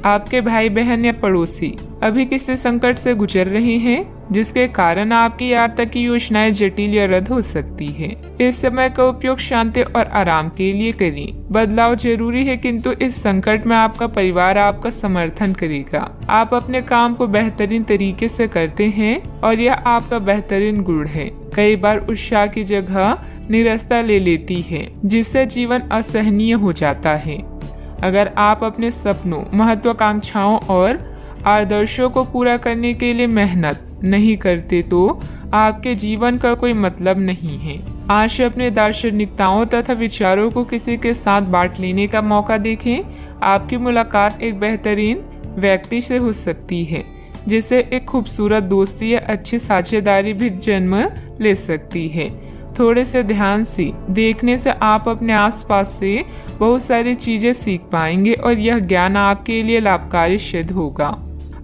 आपके भाई बहन या पड़ोसी अभी किसी संकट से गुजर रहे हैं, जिसके कारण आपकी यात्रा की योजनाएं जटिल या रद्द हो सकती है। इस समय का उपयोग शांति और आराम के लिए करें। बदलाव जरूरी है, किंतु इस संकट में आपका परिवार आपका समर्थन करेगा। आप अपने काम को बेहतरीन तरीके से करते हैं और यह आपका बेहतरीन गुण है। कई बार उत्साह की जगह निराशा ले लेती है, जिससे जीवन असहनीय हो जाता है। अगर आप अपने सपनों, महत्वाकांक्षाओं और आदर्शों को पूरा करने के लिए मेहनत नहीं करते तो आपके जीवन का कोई मतलब नहीं है। आज अपने दार्शनिकताओं तथा विचारों को किसी के साथ बांट लेने का मौका देखें। आपकी मुलाकात एक बेहतरीन व्यक्ति से हो सकती है, जिससे एक खूबसूरत दोस्ती या अच्छी साझेदारी भी जन्म ले सकती है। थोड़े से ध्यान से देखने से आप अपने आसपास से बहुत सारी चीजें सीख पाएंगे और यह ज्ञान आपके लिए लाभकारी सिद्ध होगा।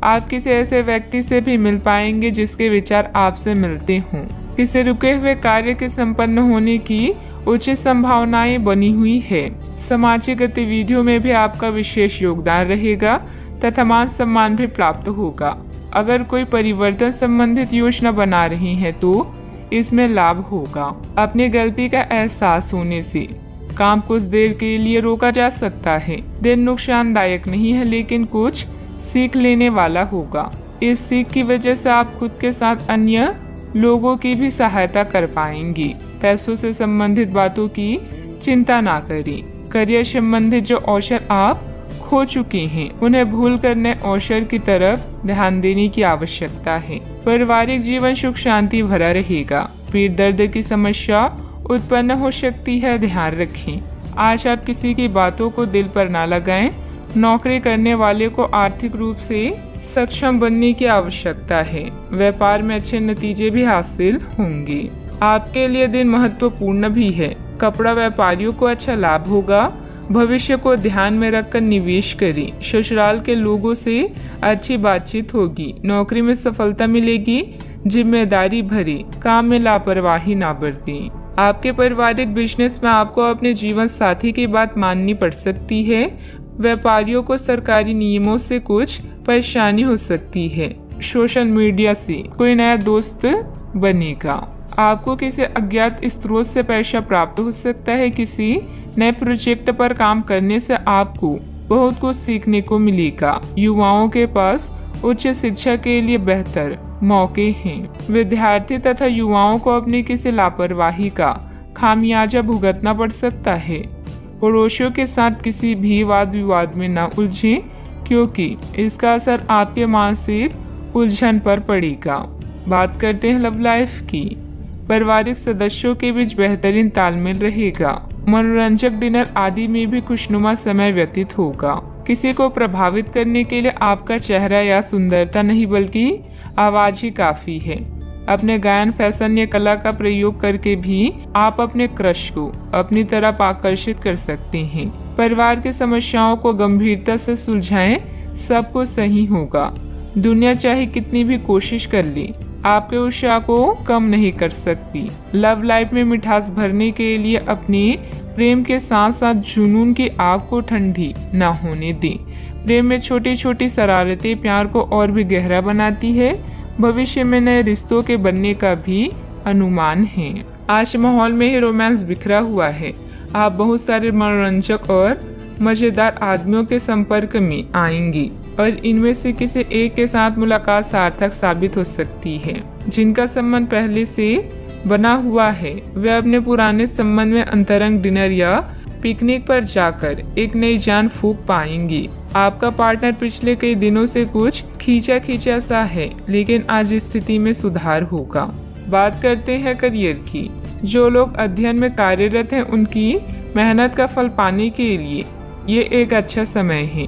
आप किसी ऐसे व्यक्ति से भी मिल पाएंगे जिसके विचार आपसे मिलते हों। किसी रुके हुए कार्य के संपन्न होने की उचित संभावनाएं बनी हुई है। सामाजिक गतिविधियों में भी आपका विशेष योगदान रहेगा तथा मान सम्मान भी प्राप्त होगा। अगर कोई परिवर्तन संबंधित योजना बना रही है तो इसमें लाभ होगा। अपनी गलती का एहसास होने से काम कुछ देर के लिए रोका जा सकता है। दिन नुकसानदायक नहीं है, लेकिन कुछ सीख लेने वाला होगा। इस सीख की वजह से आप खुद के साथ अन्य लोगों की भी सहायता कर पाएंगे। पैसों से संबंधित बातों की चिंता ना करें। करियर संबंधित जो अवसर आप खो चुके हैं, उन्हें भूल कर नए अवसर की तरफ ध्यान देने की आवश्यकता है। पारिवारिक जीवन सुख शांति भरा रहेगा। पेट दर्द की समस्या उत्पन्न हो सकती है, ध्यान रखें। आज आप किसी की बातों को दिल पर ना लगाएं। नौकरी करने वाले को आर्थिक रूप से सक्षम बनने की आवश्यकता है। व्यापार में अच्छे नतीजे भी हासिल होंगे। आपके लिए दिन महत्वपूर्ण भी है। कपड़ा व्यापारियों को अच्छा लाभ होगा। भविष्य को ध्यान में रखकर निवेश करें। ससुराल के लोगों से अच्छी बातचीत होगी। नौकरी में सफलता मिलेगी। जिम्मेदारी भरे काम में लापरवाही ना बरतें। आपके पारिवारिक बिजनेस में आपको अपने जीवन साथी की बात माननी पड़ सकती है। व्यापारियों को सरकारी नियमों से कुछ परेशानी हो सकती है। सोशल मीडिया से कोई नया दोस्त बनेगा। आपको किसी अज्ञात स्रोत से पैसा प्राप्त हो सकता है। किसी नए प्रोजेक्ट पर काम करने से आपको बहुत कुछ सीखने को मिलेगा। युवाओं के पास उच्च शिक्षा के लिए बेहतर मौके हैं। विद्यार्थी तथा युवाओं को अपनी किसी लापरवाही का खामियाजा भुगतना पड़ सकता है। पड़ोसियों के साथ किसी भी वाद विवाद में न उलझें, क्योंकि इसका असर आपके मानसिक उलझन पर पड़ेगा। बात करते हैं लव लाइफ की। पारिवारिक सदस्यों के बीच बेहतरीन तालमेल रहेगा। मनोरंजक डिनर आदि में भी खुशनुमा समय व्यतीत होगा। किसी को प्रभावित करने के लिए आपका चेहरा या सुंदरता नहीं, बल्कि आवाज ही काफी है। अपने गायन, फैशन या कला का प्रयोग करके भी आप अपने क्रश को अपनी तरफ आकर्षित कर सकते हैं। परिवार की समस्याओं को गंभीरता से सुलझाएं, सब कुछ सही होगा। दुनिया चाहे कितनी भी कोशिश कर ले, आपके उत्साह को कम नहीं कर सकती। लव लाइफ में मिठास भरने के लिए अपने प्रेम के साथ साथ जुनून की आग को ठंडी न होने दें। प्रेम में छोटी छोटी शरारतें प्यार को और भी गहरा बनाती है। भविष्य में नए रिश्तों के बनने का भी अनुमान है। आज माहौल में ही रोमांस बिखरा हुआ है। आप बहुत सारे मनोरंजक और मजेदार आदमियों के संपर्क में आएंगी और इनमें से किसी एक के साथ मुलाकात सार्थक साबित हो सकती है। जिनका संबंध पहले से बना हुआ है, वे अपने पुराने संबंध में अंतरंग डिनर या पिकनिक पर जाकर एक नई जान फूंक पाएंगी। आपका पार्टनर पिछले कई दिनों से कुछ खींचा सा है, लेकिन आज स्थिति में सुधार होगा। बात करते हैं करियर की। जो लोग अध्ययन में कार्यरत हैं, उनकी मेहनत का फल पाने के लिए ये एक अच्छा समय है।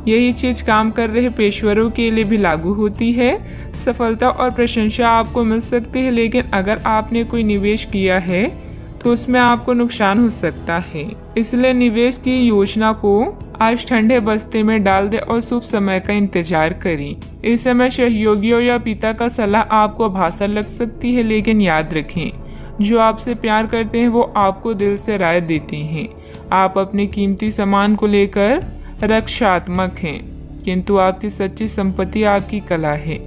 यही चीज काम कर रहे पेशेवरों के लिए भी लागू होती है। सफलता और प्रशंसा आपको मिल सकती है, लेकिन अगर आपने कोई निवेश किया है तो उसमें आपको नुकसान हो सकता है। इसलिए निवेश की योजना को आज ठंडे बस्ते में डाल दे और शुभ समय का इंतजार करें। इस समय सहयोगियों या पिता का सलाह आपको भाषा लग सकती है, लेकिन याद रखें, जो आपसे प्यार करते हैं वो आपको दिल से राय देते हैं। आप अपने कीमती सामान को लेकर रक्षात्मक हैं। किंतु आपकी सच्ची संपत्ति आपकी कला है।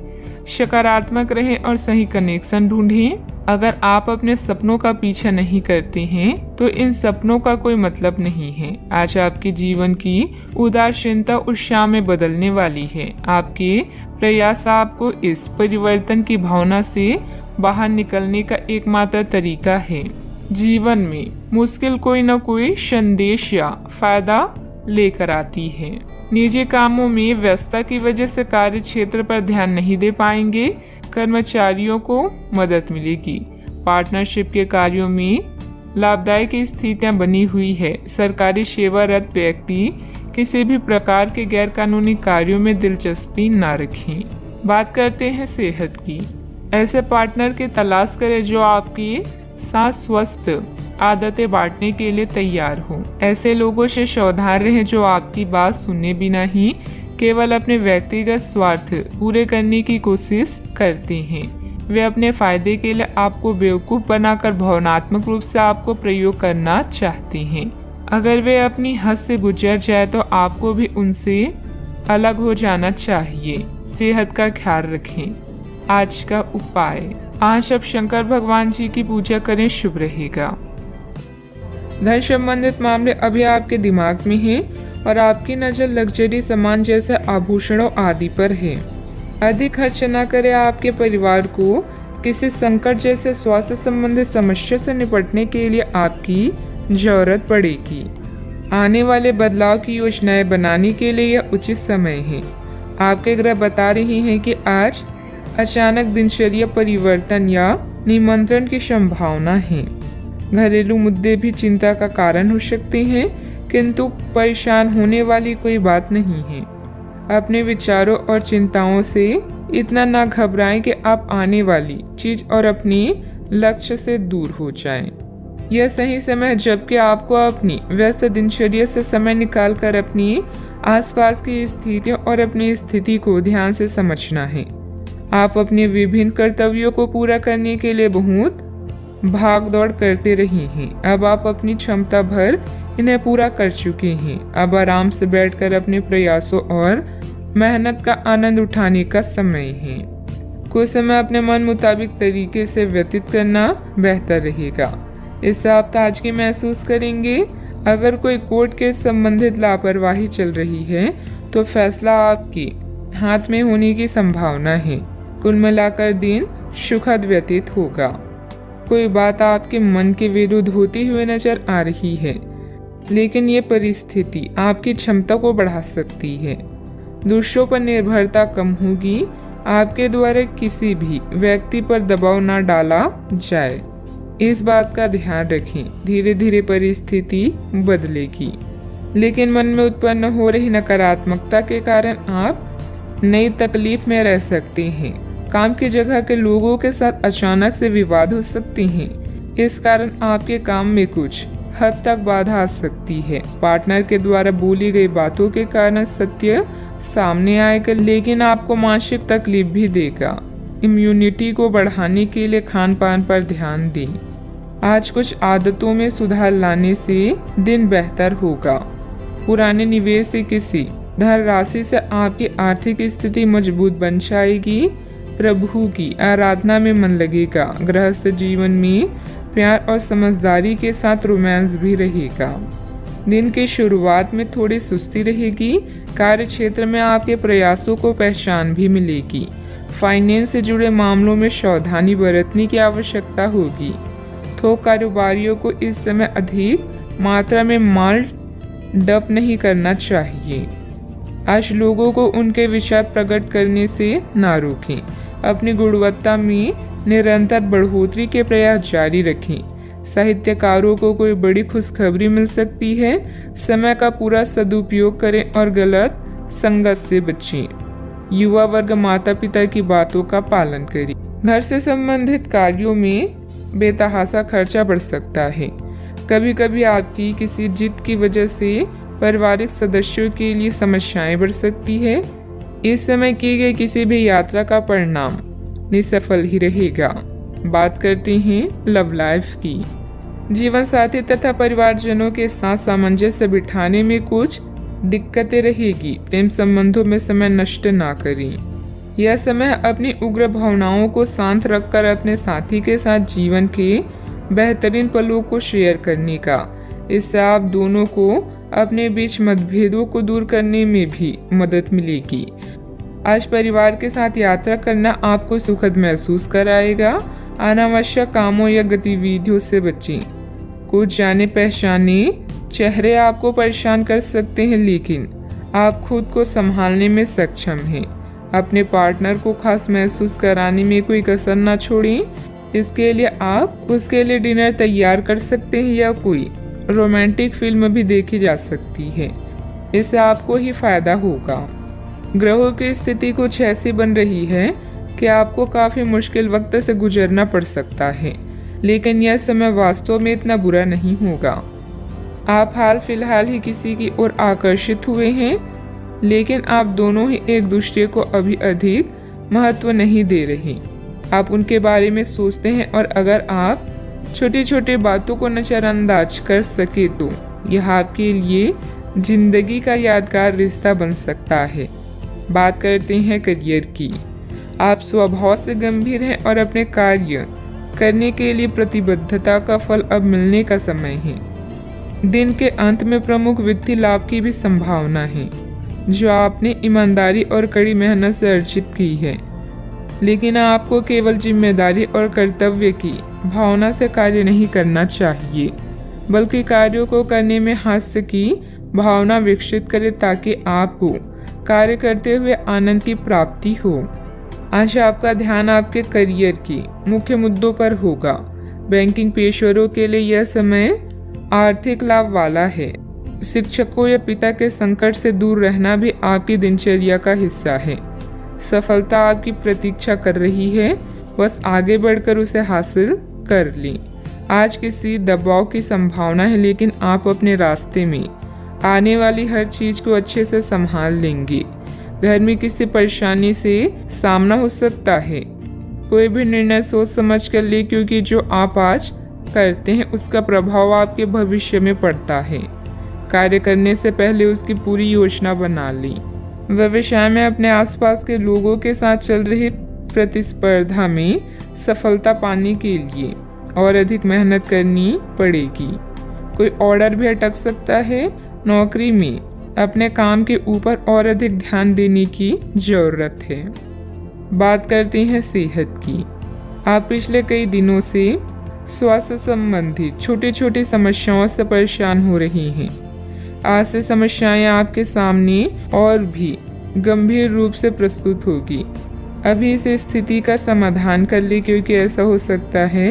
सकारात्मक रहें और सही कनेक्शन ढूंढें। अगर आप अपने सपनों का पीछा नहीं करते हैं तो इन सपनों का कोई मतलब नहीं है। आज आपके जीवन की उदासीनता उत्साह में बदलने वाली है। आपके प्रयास आपको इस परिवर्तन की भावना से बाहर निकलने का एकमात्र तरीका है। जीवन में मुश्किल कोई न कोई संदेश या फायदा लेकर आती है। निजी कामों में व्यस्तता की वजह से कार्य क्षेत्र पर ध्यान नहीं दे पाएंगे। कर्मचारियों को मदद मिलेगी। पार्टनरशिप के कार्यों में लाभदायक स्थितियां बनी हुई है। सरकारी सेवारत व्यक्ति किसी भी प्रकार के गैर कानूनी कार्यों में दिलचस्पी न रखें। बात करते हैं सेहत की। ऐसे पार्टनर की तलाश करें जो आपके साथ स्वस्थ आदतें बांटने के लिए तैयार हो। ऐसे लोगों से सावधान रहें जो आपकी बात सुने बिना ही केवल अपने व्यक्तिगत स्वार्थ पूरे करने की कोशिश करते हैं। वे अपने फायदे के लिए आपको बेवकूफ बनाकर भावनात्मक रूप से आपको प्रयोग करना चाहते हैं। अगर वे अपनी हद से गुजर जाए तो आपको भी उनसे अलग हो जाना चाहिए। सेहत का ख्याल रखें। आज का उपाय, आज आप शंकर भगवान जी की पूजा करें, शुभ रहेगा। धन संबंधित मामले अभी आपके दिमाग में हैं और आपकी नजर लग्जरी सामान जैसे आभूषणों आदि पर है। अधिक खर्च न करें। आपके परिवार को किसी संकट जैसे स्वास्थ्य संबंधित समस्या से निपटने के लिए आपकी जरूरत पड़ेगी। आने वाले बदलाव की योजनाएं बनाने के लिए यह उचित समय है। आपके ग्रह बता रहे हैं कि आज अचानक दिनचर्या परिवर्तन या निमंत्रण की संभावना है। घरेलू मुद्दे भी चिंता का कारण हो सकते हैं, किंतु परेशान होने वाली कोई बात नहीं है। अपने विचारों और चिंताओं से इतना ना घबराएं कि आप आने वाली चीज और अपने लक्ष्य से दूर हो जाएं। यह सही समय है जबकि आपको अपनी व्यस्त दिनचर्या से समय निकालकर अपनी आसपास की स्थितियों और अपनी स्थिति को ध्यान से समझना है। आप अपने विभिन्न कर्तव्यों को पूरा करने के लिए बहुत भाग दौड़ करते रहे हैं। अब आप अपनी क्षमता भर इन्हें पूरा कर चुके हैं। अब आराम से बैठकर अपने प्रयासों और मेहनत का आनंद उठाने का समय है। कुछ समय अपने मन मुताबिक तरीके से व्यतीत करना बेहतर रहेगा। इससे आप ताजगी महसूस करेंगे। अगर कोई कोर्ट के संबंधित लापरवाही चल रही है तो फैसला आपके हाथ में होने की संभावना है। कुल मिलाकर दिन सुखद व्यतीत होगा। कोई बात आपके मन के विरुद्ध होती हुई नजर आ रही है, लेकिन ये परिस्थिति आपकी क्षमता को बढ़ा सकती है। दूसरों पर निर्भरता कम होगी। आपके द्वारा किसी भी व्यक्ति पर दबाव न डाला जाए, इस बात का ध्यान रखें। धीरे धीरे परिस्थिति बदलेगी, लेकिन मन में उत्पन्न हो रही नकारात्मकता के कारण आप नई तकलीफ में रह सकते हैं। काम की जगह के लोगों के साथ अचानक से विवाद हो सकते हैं। इस कारण आपके काम में कुछ हद तक बाधा आ सकती है। पार्टनर के द्वारा बोली गई बातों के कारण सत्य सामने आएगा, लेकिन आपको मानसिक तकलीफ भी देगा। इम्यूनिटी को बढ़ाने के लिए खान पान पर ध्यान दें। आज कुछ आदतों में सुधार लाने से दिन बेहतर होगा। पुराने निवेश से किसी धन राशि से आपकी आर्थिक स्थिति मजबूत बन जाएगी। प्रभु की आराधना में मन लगेगा। गृहस्थ जीवन में प्यार और समझदारी के साथ रोमांस भी रहेगा। दिन की शुरुआत में थोड़ी सुस्ती रहेगी। कार्य क्षेत्र में आपके प्रयासों को पहचान भी मिलेगी। फाइनेंस से जुड़े मामलों में सावधानी बरतने की आवश्यकता होगी। थोक कारोबारियों को इस समय अधिक मात्रा में माल डंप नहीं करना चाहिए। आज लोगों को उनके विचार प्रकट करने से ना रोकें। अपनी गुणवत्ता में निरंतर बढ़ोतरी के प्रयास जारी रखें। साहित्यकारों को कोई बड़ी खुशखबरी मिल सकती है। समय का पूरा सदुपयोग करें और गलत संगत से बचें। युवा वर्ग माता पिता की बातों का पालन करें। घर से संबंधित कार्यों में बेतहाशा खर्चा बढ़ सकता है। कभी कभी आपकी किसी जिद की वजह से पारिवारिक सदस्यों के लिए समस्याएं बढ़ सकती है। इस समय की गई किसी भी यात्रा का परिणाम निसफल ही रहेगा। बात करते हैं लव लाइफ की। जीवन साथी तथा परिवारजनों के साथ सामंजस्य बिठाने में कुछ दिक्कतें रहेगी। प्रेम संबंधों में समय नष्ट ना करें। यह समय अपनी उग्र भावनाओं को शांत रखकर अपने साथी के साथ जीवन के बेहतरीन पलों को शेयर करने का। इससे आप दोनों को अपने बीच मतभेदों को दूर करने में भी मदद मिलेगी। आज परिवार के साथ यात्रा करना आपको सुखद महसूस कराएगा। अनावश्यक कामों या गतिविधियों से बचें। कुछ जाने पहचाने चेहरे आपको परेशान कर सकते हैं, लेकिन आप खुद को संभालने में सक्षम हैं। अपने पार्टनर को खास महसूस कराने में कोई कसर ना छोड़ें। इसके लिए आप उसके लिए डिनर तैयार कर सकते हैं या कोई रोमांटिक फिल्म भी देखी जा सकती है। इससे आपको ही फायदा होगा। ग्रहों की स्थिति कुछ ऐसी बन रही है कि आपको काफी मुश्किल वक्त से गुजरना पड़ सकता है, लेकिन यह समय वास्तव में इतना बुरा नहीं होगा। आप हाल फिलहाल ही किसी की ओर आकर्षित हुए हैं, लेकिन आप दोनों ही एक दूसरे को अभी अधिक महत्व नहीं दे रहे। आप उनके बारे में सोचते हैं और अगर आप छोटी छोटी बातों को नजरअंदाज कर सके तो यह आपके लिए जिंदगी का यादगार रिश्ता बन सकता है। बात करते हैं करियर की। आप स्वभाव से गंभीर हैं और अपने कार्य करने के लिए प्रतिबद्धता का फल अब मिलने का समय है। दिन के अंत में प्रमुख वित्तीय लाभ की भी संभावना है, जो आपने ईमानदारी और कड़ी मेहनत से अर्जित की है। लेकिन आपको केवल जिम्मेदारी और कर्तव्य की भावना से कार्य नहीं करना चाहिए, बल्कि कार्यों को करने में हास्य की भावना विकसित करें ताकि आपको कार्य करते हुए आनंद की प्राप्ति हो। आज आपका ध्यान आपके करियर के मुख्य मुद्दों पर होगा। बैंकिंग पेशेवरों के लिए यह समय आर्थिक लाभ वाला है। शिक्षकों या पिता के संकट से दूर रहना भी आपकी दिनचर्या का हिस्सा है। सफलता आपकी प्रतीक्षा कर रही है, बस आगे बढ़कर उसे हासिल कर लें। आज किसी दबाव की संभावना है, लेकिन आप अपने रास्ते में आने वाली हर चीज को अच्छे से संभाल लेंगे। घर में किसी परेशानी से सामना हो सकता है। कोई भी निर्णय सोच समझ कर ले, क्योंकि जो आप आज करते हैं उसका प्रभाव आपके भविष्य में पड़ता है। कार्य करने से पहले उसकी पूरी योजना बना लें। व्यवसाय में अपने आसपास के लोगों के साथ चल रही प्रतिस्पर्धा में सफलता पाने के लिए और अधिक मेहनत करनी पड़ेगी। कोई ऑर्डर भी अटक सकता है। नौकरी में अपने काम के ऊपर और अधिक ध्यान देने की जरूरत है। बात करते हैं सेहत की। आप पिछले कई दिनों से स्वास्थ्य संबंधी छोटी छोटी समस्याओं से परेशान हो रही हैं। आज से समस्याएं आपके सामने और भी गंभीर रूप से प्रस्तुत होगी। अभी इस स्थिति का समाधान कर ले, क्योंकि ऐसा हो सकता है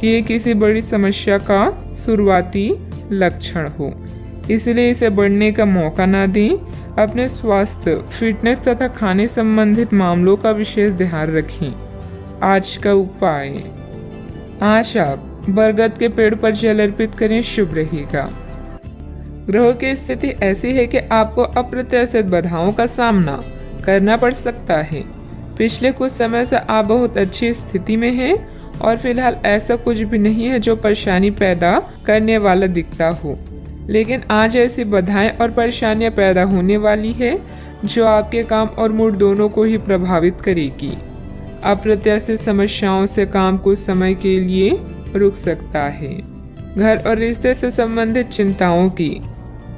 कि ये किसी बड़ी समस्या का शुरुआती लक्षण हो। इसलिए इसे बढ़ने का मौका ना दें। अपने स्वास्थ्य, फिटनेस तथा खाने संबंधित मामलों का विशेष ध्यान रखें। आज का उपाय, आज आप बरगद के पेड़ पर जल अर्पित करें, शुभ रहेगा। ग्रहों की स्थिति ऐसी है कि आपको अप्रत्याशित बाधाओं का सामना करना पड़ सकता है। पिछले कुछ समय से आप बहुत अच्छी स्थिति में हैं और फिलहाल ऐसा कुछ भी नहीं है जो परेशानी पैदा करने वाला दिखता हो, लेकिन आज ऐसी बाधाएं और परेशानियां पैदा होने वाली है जो आपके काम और मूड दोनों को ही प्रभावित करेगी। अप्रत्याशित समस्याओं से काम कुछ समय के लिए रुक सकता है। घर और रिश्ते से संबंधित चिंताओं की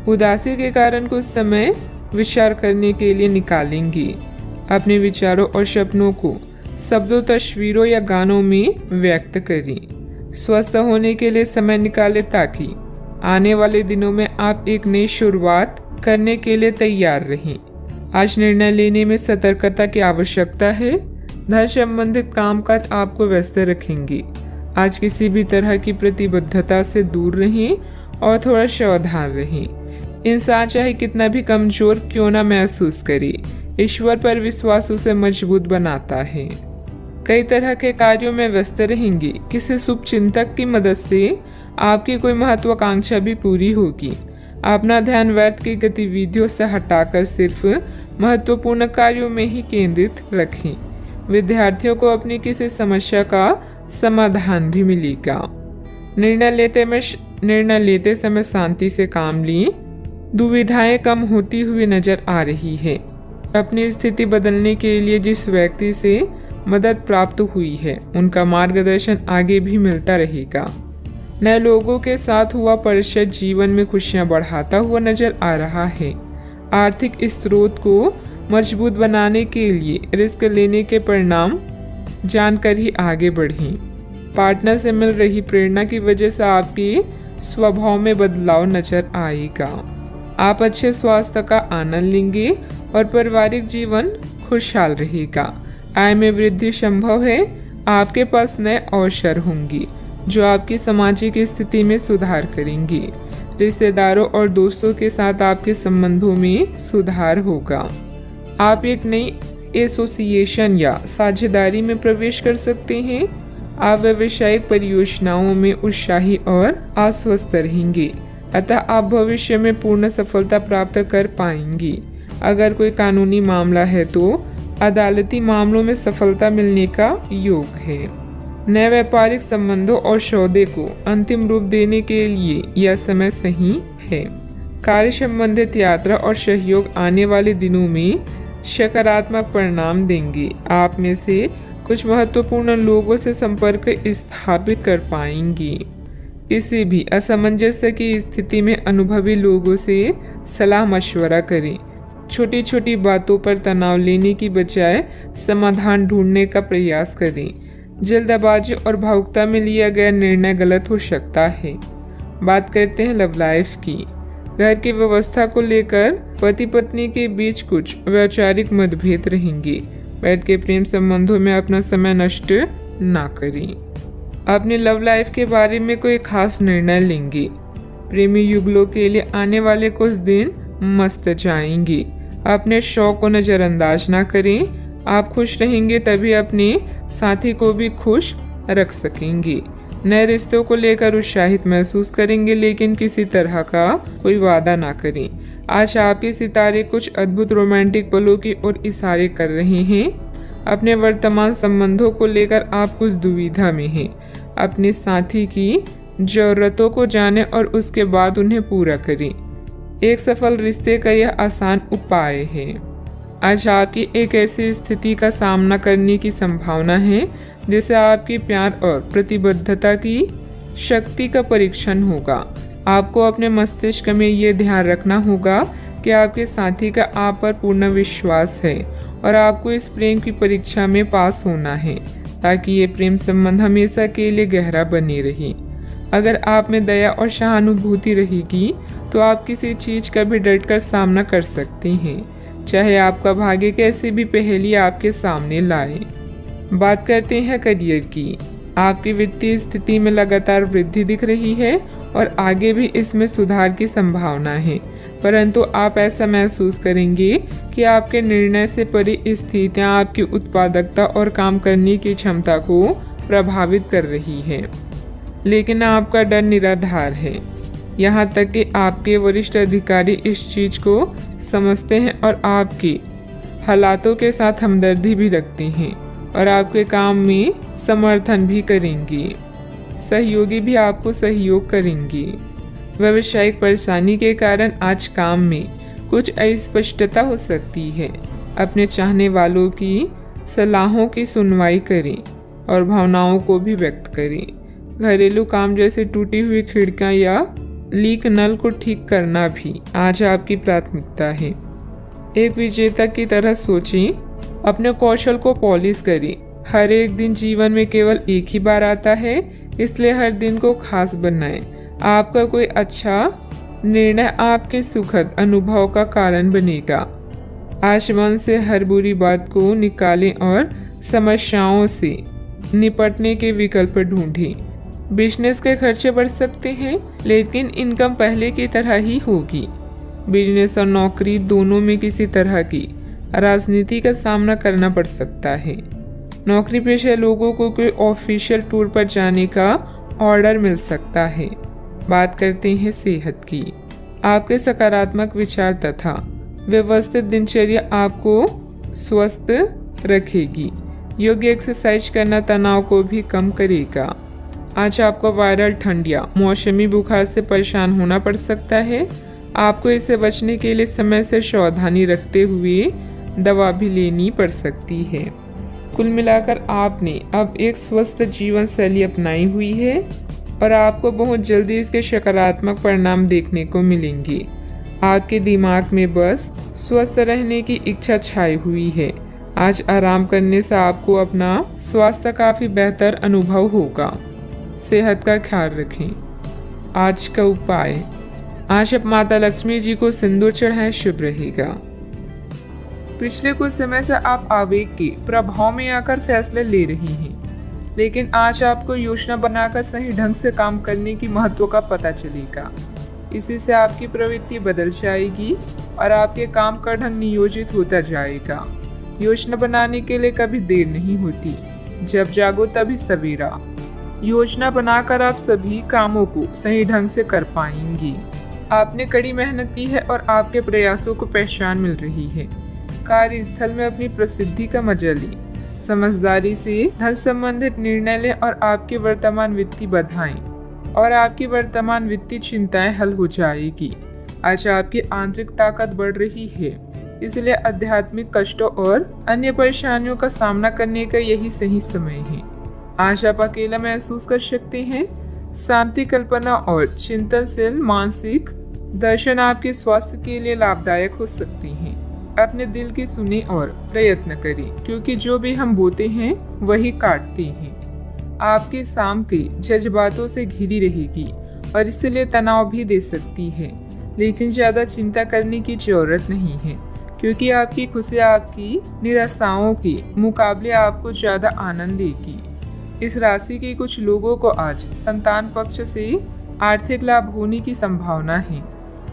उदासी के कारण कुछ समय विचार करने के लिए निकालेंगे। अपने विचारों और सपनों को शब्दों, तस्वीरों या गानों में व्यक्त करें। स्वस्थ होने के लिए समय निकालें ताकि आने वाले दिनों में आप एक नई शुरुआत करने के लिए तैयार रहें। आज निर्णय लेने में सतर्कता की आवश्यकता है। धन संबंधित कामकाज आपको व्यस्त रखेंगे। आज किसी भी तरह की प्रतिबद्धता से दूर रहें और थोड़ा सावधान रहें। इंसान चाहे कितना भी कमजोर क्यों ना महसूस करे, ईश्वर पर विश्वास उसे मजबूत बनाता है। कई तरह के कार्यों में व्यस्त रहेंगे। किसी शुभ चिंतक की मदद से आपकी कोई महत्वाकांक्षा भी पूरी होगी। अपना ध्यान व्यर्थ की गतिविधियों से हटाकर सिर्फ महत्वपूर्ण कार्यों में ही केंद्रित रखें। विद्यार्थियों को अपनी किसी समस्या का समाधान भी मिलेगा। निर्णय लेते समय शांति से काम लें। दुविधाएं कम होती हुई नजर आ रही है। अपनी स्थिति बदलने के लिए जिस व्यक्ति से मदद प्राप्त हुई है उनका मार्गदर्शन आगे भी मिलता रहेगा। नए लोगों के साथ हुआ परिचय जीवन में खुशियां बढ़ाता हुआ नजर आ रहा है। आर्थिक स्रोत को मजबूत बनाने के लिए रिस्क लेने के परिणाम जानकर ही आगे बढ़ें। पार्टनर से मिल रही प्रेरणा की वजह से आपके स्वभाव में बदलाव नजर आएगा। आप अच्छे स्वास्थ्य का आनंद लेंगे और पारिवारिक जीवन खुशहाल रहेगा। आय में वृद्धि संभव है। आपके पास नए अवसर होंगे जो आपकी सामाजिक स्थिति में सुधार करेंगे। रिश्तेदारों और दोस्तों के साथ आपके संबंधों में सुधार होगा। आप एक नई एसोसिएशन या साझेदारी में प्रवेश कर सकते हैं। आप व्यावसायिक परियोजनाओं में उत्साही और आश्वस्त रहेंगे, अतः आप भविष्य में पूर्ण सफलता प्राप्त कर पाएंगे। अगर कोई कानूनी मामला है तो अदालती मामलों में सफलता मिलने का योग है। नए व्यापारिक संबंधों और सौदे को अंतिम रूप देने के लिए यह समय सही है। कार्य संबंधित यात्रा और सहयोग आने वाले दिनों में सकारात्मक परिणाम देंगे। आप में से कुछ महत्वपूर्ण लोगों से संपर्क स्थापित कर पाएंगे। किसी भी असमंजस्य की स्थिति में अनुभवी लोगों से सलाह मशवरा करें। छोटी छोटी बातों पर तनाव लेने की बजाय समाधान ढूंढने का प्रयास करें। जल्दबाजी और भावुकता में लिया गया निर्णय गलत हो सकता है। बात करते हैं लव लाइफ की। घर की व्यवस्था को लेकर पति पत्नी के बीच कुछ वैचारिक मतभेद रहेंगे। बैठ के प्रेम संबंधों में अपना समय नष्ट ना करें। अपनी लव लाइफ के बारे में कोई खास निर्णय लेंगे। प्रेमी युगलों के लिए आने वाले कुछ दिन मस्त जाएंगे। अपने शौक को नजरअंदाज ना करें। आप खुश रहेंगे तभी अपने साथी को भी खुश रख सकेंगे। नए रिश्तों को लेकर उत्साहित महसूस करेंगे, लेकिन किसी तरह का कोई वादा ना करें। आज आपके सितारे कुछ अद्भुत रोमांटिक पलों की ओर इशारे कर रहे हैं। अपने वर्तमान संबंधों को लेकर आप कुछ दुविधा में हैं। अपने साथी की जरूरतों को जानें और उसके बाद उन्हें पूरा करें। एक सफल रिश्ते का यह आसान उपाय है। आज आपकी एक ऐसी स्थिति का सामना करने की संभावना है जिसे आपकी प्यार और प्रतिबद्धता की शक्ति का परीक्षण होगा। आपको अपने मस्तिष्क में ये ध्यान रखना होगा कि आपके साथी का आप पर पूर्ण विश्वास है और आपको इस प्रेम की परीक्षा में पास होना है ताकि ये प्रेम संबंध हमेशा के लिए गहरा बने रहे। अगर आप में दया और सहानुभूति रहेगी तो आप किसी चीज का भी डटकर सामना कर सकते हैं, चाहे आपका भाग्य कैसे भी पहेली आपके सामने लाए। बात करते हैं करियर की। आपकी वित्तीय स्थिति में लगातार वृद्धि दिख रही है और आगे भी इसमें सुधार की संभावना है, परंतु आप ऐसा महसूस करेंगे कि आपके निर्णय से परी स्थितियां आपकी उत्पादकता और काम करने की क्षमता को प्रभावित कर रही है। लेकिन आपका डर निराधार है। यहाँ तक कि आपके वरिष्ठ अधिकारी इस चीज को समझते हैं और आपके हालातों के साथ हमदर्दी भी रखते हैं और आपके काम में समर्थन भी करेंगे। सहयोगी भी आपको सहयोग करेंगे। व्यावसायिक परेशानी के कारण आज काम में कुछ अस्पष्टता हो सकती है। अपने चाहने वालों की सलाहों की सुनवाई करें और भावनाओं को भी व्यक्त करें। घरेलू काम जैसे टूटी हुई खिड़कियां या लीक नल को ठीक करना भी आज आपकी प्राथमिकता है। एक विजेता की तरह सोचें। अपने कौशल को पॉलिश करें। हर एक दिन जीवन में केवल एक ही बार आता है, इसलिए हर दिन को खास बनाएं। आपका कोई अच्छा निर्णय आपके सुखद अनुभव का कारण बनेगा। आज मन से हर बुरी बात को निकालें और समस्याओं से निपटने के विकल्प ढूंढें। बिजनेस के खर्चे बढ़ सकते हैं, लेकिन इनकम पहले की तरह ही होगी। बिजनेस और नौकरी दोनों में किसी तरह की राजनीति का सामना करना पड़ सकता है। नौकरी पेशे लोगों को कोई ऑफिशियल टूर पर जाने का ऑर्डर मिल सकता है। बात करते हैं सेहत की। आपके सकारात्मक विचार तथा व्यवस्थित दिनचर्या आपको स्वस्थ रखेगी। योग्य एक्सरसाइज करना तनाव को भी कम करेगा। आज आपको वायरल ठंड या मौसमी बुखार से परेशान होना पड़ सकता है। आपको इससे बचने के लिए समय से सावधानी रखते हुए दवा भी लेनी पड़ सकती है। कुल मिलाकर आपने अब एक स्वस्थ जीवन शैली अपनाई हुई है और आपको बहुत जल्दी इसके सकारात्मक परिणाम देखने को मिलेंगे। आपके दिमाग में बस स्वस्थ रहने की इच्छा छाई हुई है। आज आराम करने से आपको अपना स्वास्थ्य काफ़ी बेहतर अनुभव होगा। सेहत का ख्याल रखें। आज का उपाय, आज आप माता लक्ष्मी जी को सिंदूर चढ़ाएं, शुभ रहेगा। पिछले कुछ समय से आप आवेग के प्रभाव में आकर फैसले ले रही हैं, लेकिन आज आपको योजना बनाकर सही ढंग से काम करने की महत्व का पता चलेगा। इसी से आपकी प्रवृत्ति बदल जाएगी और आपके काम का ढंग नियोजित होता जाएगा। योजना बनाने के लिए कभी देर नहीं होती, जब जागो तभी सवेरा। योजना बनाकर आप सभी कामों को सही ढंग से कर पाएंगी। आपने कड़ी मेहनत की है और आपके प्रयासों को पहचान मिल रही है। कार्यस्थल में अपनी प्रसिद्धि का मजा लें, समझदारी से धन संबंधित निर्णय लें और आपकी वर्तमान वित्तीय बाधाएं और आपकी वर्तमान वित्तीय चिंताएं हल हो जाएगी। आज आपकी आंतरिक ताकत बढ़ रही है, इसलिए आध्यात्मिक कष्टों और अन्य परेशानियों का सामना करने का यही सही समय है। आज आप अकेला महसूस कर सकते हैं। शांति, कल्पना और चिंतनशील मानसिक दर्शन आपके स्वास्थ्य के लिए लाभदायक हो सकते हैं। अपने दिल की सुने और प्रयत्न करें, क्योंकि जो भी हम बोते हैं वही काटते हैं। आपकी शाम के जज्बातों से घिरी रहेगी और इसलिए तनाव भी दे सकती है, लेकिन ज्यादा चिंता करने की जरूरत नहीं है, क्योंकि आपकी खुशी आपकी निराशाओं के मुकाबले आपको ज्यादा आनंद देगी। इस राशि के कुछ लोगों को आज संतान पक्ष से आर्थिक लाभ होने की संभावना है।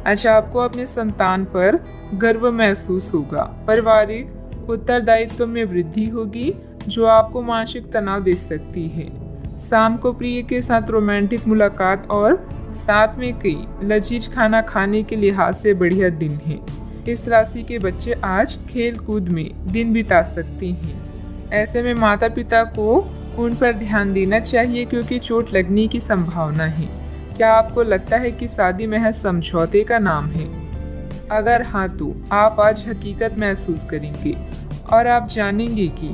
आज आपको अपने संतान पर गर्व महसूस होगा। पारिवारिक उत्तरदायित्व में वृद्धि होगी, जो आपको मानसिक तनाव दे सकती है। शाम को प्रिय के साथ रोमांटिक मुलाकात और साथ में कई लजीज खाना खाने के लिहाज से बढ़िया दिन है। इस राशि के बच्चे आज खेल कूद में दिन बिता सकते हैं। ऐसे में माता पिता को उन पर ध्यान देना चाहिए, क्योंकि चोट लगने की संभावना है। क्या आपको लगता है कि शादी महज समझौते का नाम है? अगर हाँ, तो आप आज हकीकत महसूस करेंगे और आप जानेंगे कि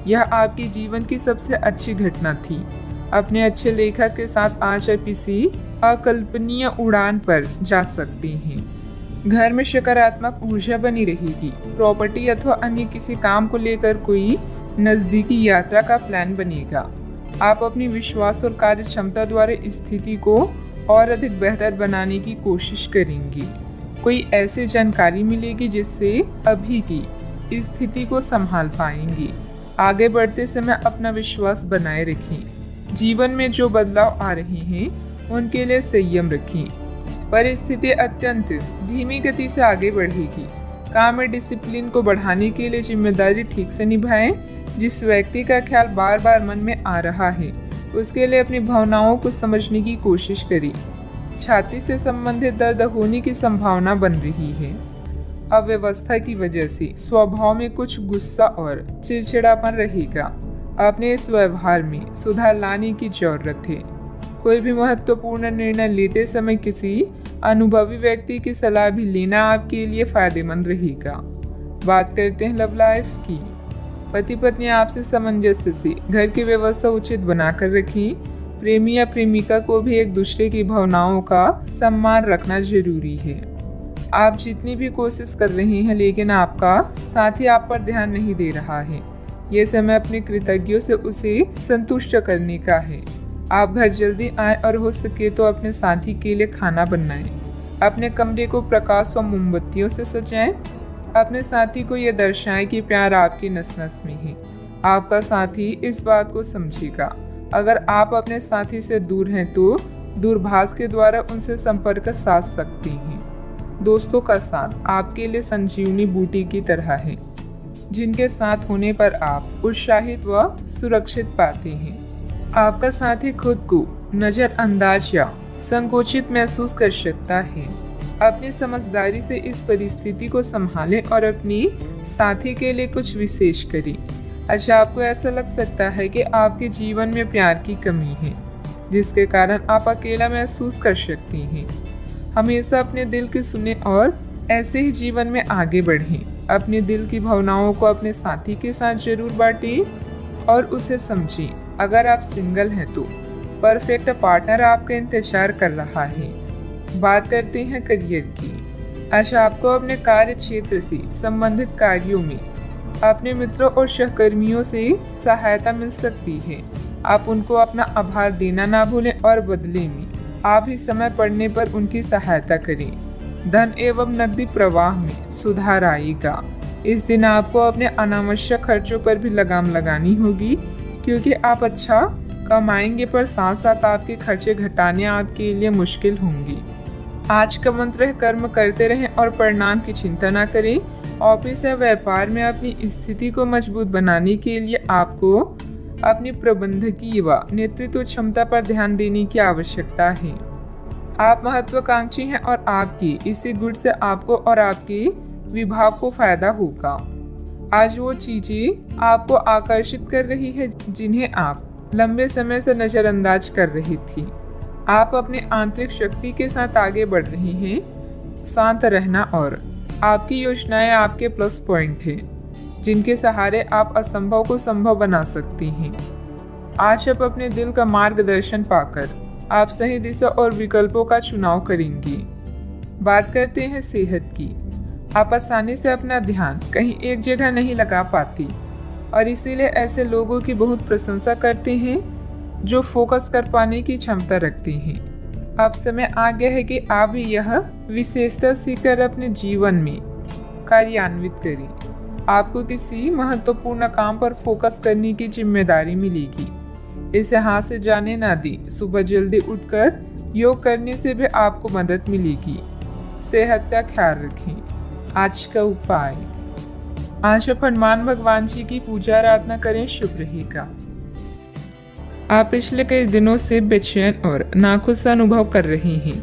यह आपके जीवन की सबसे अच्छी घटना थी। अपने अच्छे लेखक के साथ आज आप किसी अकल्पनीय उड़ान पर जा सकते हैं। घर में सकारात्मक ऊर्जा बनी रहेगी। प्रॉपर्टी अथवा अन्य किसी काम को लेकर कोई नजदीकी यात्रा का प्लान बनेगा। आप अपनी विश्वास और कार्य क्षमता द्वारा स्थिति को और अधिक बेहतर बनाने की कोशिश करेंगे। कोई ऐसी जानकारी मिलेगी जिससे अभी की स्थिति को संभाल पाएंगे। आगे बढ़ते समय अपना विश्वास बनाए रखें। जीवन में जो बदलाव आ रहे हैं उनके लिए संयम रखें। परिस्थिति अत्यंत धीमी गति से आगे बढ़ेगी। काम में डिसिप्लिन को बढ़ाने के लिए जिम्मेदारी ठीक से निभाएं। जिस व्यक्ति का ख्याल बार बार मन में आ रहा है उसके लिए अपनी भावनाओं को समझने की कोशिश करें। छाती से संबंधित दर्द होने की संभावना बन रही है। अव्यवस्था की वजह से स्वभाव में कुछ गुस्सा और चिड़चिड़ापन रहेगा। अपने इस व्यवहार में सुधार लाने की जरूरत है। कोई भी महत्वपूर्ण निर्णय लेते समय किसी अनुभवी व्यक्ति की सलाह भी लेना आपके लिए फायदेमंद रहेगा। बात करते हैं लव लाइफ की। पति पत्नी आपसे सामंजस्य से घर की व्यवस्था उचित बनाकर रखें। प्रेमी या प्रेमिका को भी एक दूसरे की भावनाओं का सम्मान रखना जरूरी है। आप जितनी भी कोशिश कर रहे हैं, लेकिन आपका साथी आप पर ध्यान नहीं दे रहा है। ये समय अपने कृतज्ञों से उसे संतुष्ट करने का है। आप घर जल्दी आएं और हो सके तो अपने साथी के लिए खाना बनाएं। अपने कमरे को प्रकाश व मोमबत्तियों से सजाएं। अपने साथी को यह दर्शाएं कि प्यार आपकी नस नस में है। आपका साथी इस बात को समझेगा। अगर आप अपने साथी से दूर हैं तो दूरभाष के द्वारा उनसे संपर्क साध सकते हैं। दोस्तों का साथ आपके लिए संजीवनी बूटी की तरह है, जिनके साथ होने पर आप उत्साहित व सुरक्षित पाते हैं। आपका साथी खुद को नजरअंदाज या संकोचित महसूस कर सकता है। अपनी समझदारी से इस परिस्थिति को संभालें और अपनी साथी के लिए कुछ विशेष करें। अच्छा, आपको ऐसा लग सकता है कि आपके जीवन में प्यार की कमी है, जिसके कारण आप अकेला महसूस कर सकते हैं। हमेशा अपने दिल की सुने और ऐसे ही जीवन में आगे बढ़ें। अपने दिल की भावनाओं को अपने साथी के साथ जरूर बांटें और उसे समझें। अगर आप सिंगल हैं तो परफेक्ट पार्टनर आपका इंतजार कर रहा है। बात करते हैं करियर की। आज आपको अपने कार्य क्षेत्र से संबंधित कार्यों में अपने मित्रों और सहकर्मियों से सहायता मिल सकती है। आप उनको अपना आभार देना ना भूलें और बदले में आप ही समय पड़ने पर उनकी सहायता करें। धन एवं नकदी प्रवाह में सुधार आएगा। इस दिन आपको अपने अनावश्यक खर्चों पर भी लगाम लगानी होगी, क्योंकि आप अच्छा कमाएंगे पर साथ साथ आपके खर्चे घटाने आपके लिए मुश्किल होंगी। आज का मंत्र है कर्म करते रहें और परिणाम की चिंता न करें। ऑफिस या व्यापार में अपनी स्थिति को मजबूत बनाने के लिए आपको अपनी प्रबंधकीय व नेतृत्व क्षमता पर ध्यान देने की आवश्यकता है। आप महत्वाकांक्षी हैं और आपकी इसी गुण से आपको और आपके विभाग को फायदा होगा। आज वो चीजें आपको आकर्षित कर रही है जिन्हें आप लंबे समय से नजरअंदाज कर रही थी। आप अपनी आंतरिक शक्ति के साथ आगे बढ़ रही हैं। शांत रहना और आपकी योजनाएं आपके प्लस पॉइंट हैं, जिनके सहारे आप असंभव को संभव बना सकती हैं। आज आप अपने दिल का मार्गदर्शन पाकर आप सही दिशा और विकल्पों का चुनाव करेंगी। बात करते हैं सेहत की। आप आसानी से अपना ध्यान कहीं एक जगह नहीं लगा पाती और इसीलिए ऐसे लोगों की बहुत प्रशंसा करते हैं जो फोकस कर पाने की क्षमता रखते हैं। अब समय आ गया है कि आप भी यह विशेषता सीखकर अपने जीवन में कार्यान्वित करें। आपको किसी महत्वपूर्ण काम पर फोकस करने की जिम्मेदारी मिलेगी। इसे हाथ से जाने ना दें। सुबह जल्दी उठकर योग करने से भी आपको मदद मिलेगी। सेहत का ख्याल रखें। आज का उपाय, आज आप हनुमान भगवान जी की पूजा आराधना करें, शुभ रहेगा। आप पिछले कई दिनों से बेचैन और नाखुश सा अनुभव कर रहे हैं,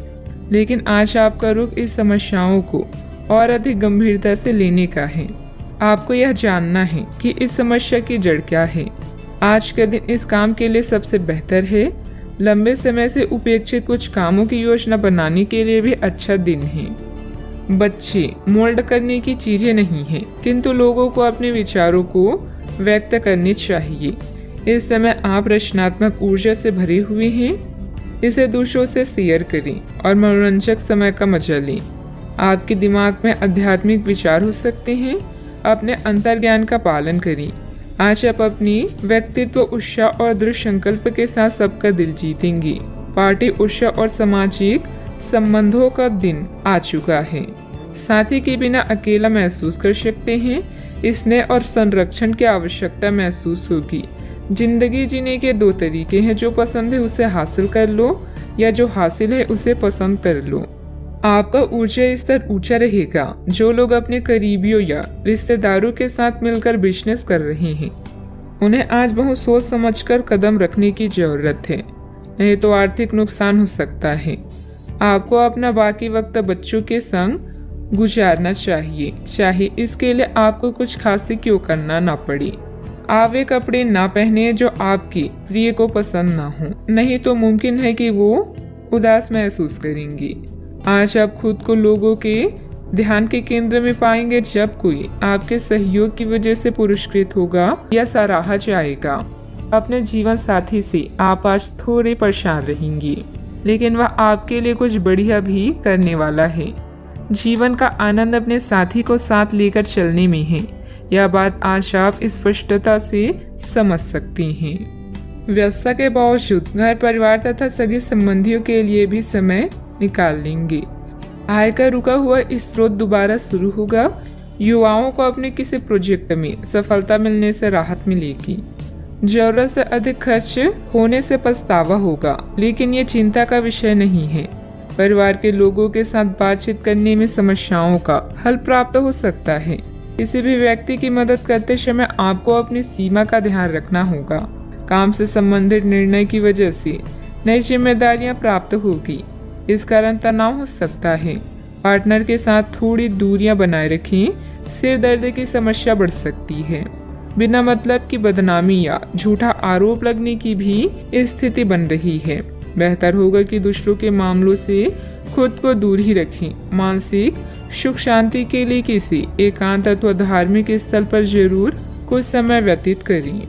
लेकिन आज आपका रुख इस समस्याओं को और अधिक गंभीरता से लेने का है। आपको यह जानना है कि इस समस्या की जड़ क्या है। आज का दिन इस काम के लिए सबसे बेहतर है। लंबे समय से उपेक्षित कुछ कामों की योजना बनाने के लिए भी अच्छा दिन है। बच्चे मोल्ड करने की चीजें नहीं हैं, किंतु लोगों को अपने विचारों को व्यक्त करने चाहिए। इस समय आप रचनात्मक ऊर्जा से भरे हुए हैं। इसे दूसरों से शेयर करें और मनोरंजक समय का मजा लें। आपके दिमाग में आध्यात्मिक विचार हो सकते हैं। अपने अंतर्ज्ञान का पालन करें। आज आप अपनी व्यक्तित्व उत्साह और दृढ़ संकल्प के साथ सबका दिल जीतेंगे। पार्टी उत्साह और सामाजिक संबंधों का दिन आ चुका है। साथी के बिना अकेला महसूस कर सकते हैं। स्नेह और संरक्षण की आवश्यकता महसूस होगी। जिंदगी जीने के दो तरीके हैं, जो पसंद है उसे हासिल कर लो या जो हासिल है उसे पसंद कर लो। आपका ऊर्जा स्तर ऊंचा रहेगा। जो लोग अपने करीबियों या रिश्तेदारों के साथ मिलकर बिजनेस कर रहे हैं, उन्हें आज बहुत सोच समझकर कदम रखने की जरूरत है, नहीं तो आर्थिक नुकसान हो सकता है। आपको अपना बाकी वक्त बच्चों के संग गुजारना चाहिए, चाहे इसके लिए आपको कुछ खास क्यों करना ना पड़े। आप वे कपड़े ना पहने जो आपकी प्रिय को पसंद ना हो, नहीं तो मुमकिन है कि वो उदास महसूस करेंगी। आज आप खुद को लोगों के ध्यान के केंद्र में पाएंगे जब कोई आपके सहयोग की वजह से पुरस्कृत होगा या सराहा जाएगा। अपने जीवन साथी से आप आज थोड़े परेशान रहेंगी, लेकिन वह आपके लिए कुछ बढ़िया भी करने वाला है। जीवन का आनंद अपने साथी को साथ लेकर चलने में है। यह बात आज आप स्पष्टता से समझ सकते हैं। व्यस्तता के बावजूद घर परिवार तथा सगे संबंधियों के लिए भी समय निकाल लेंगे। आय का रुका हुआ स्रोत दोबारा शुरू होगा। युवाओं को अपने किसी प्रोजेक्ट में सफलता मिलने से राहत मिलेगी। जरूरत से अधिक खर्च होने से पछतावा होगा, लेकिन ये चिंता का विषय नहीं है। परिवार के लोगों के साथ बातचीत करने में समस्याओं का हल प्राप्त हो सकता है। किसी भी व्यक्ति की मदद करते समय आपको अपनी सीमा का ध्यान रखना होगा। काम से संबंधित निर्णय की वजह से नई जिम्मेदारियां प्राप्त होगी, इस कारण तनाव हो सकता है। पार्टनर के साथ थोड़ी दूरियां बनाए रखें, सिर दर्द की समस्या बढ़ सकती है। बिना मतलब की बदनामी या झूठा आरोप लगने की भी स्थिति बन रही है। बेहतर होगा कि दूसरों के मामलों से खुद को दूर ही रखें। मानसिक सुख शांति के लिए किसी एकांत अथवा धार्मिक स्थल पर जरूर कुछ समय व्यतीत करें।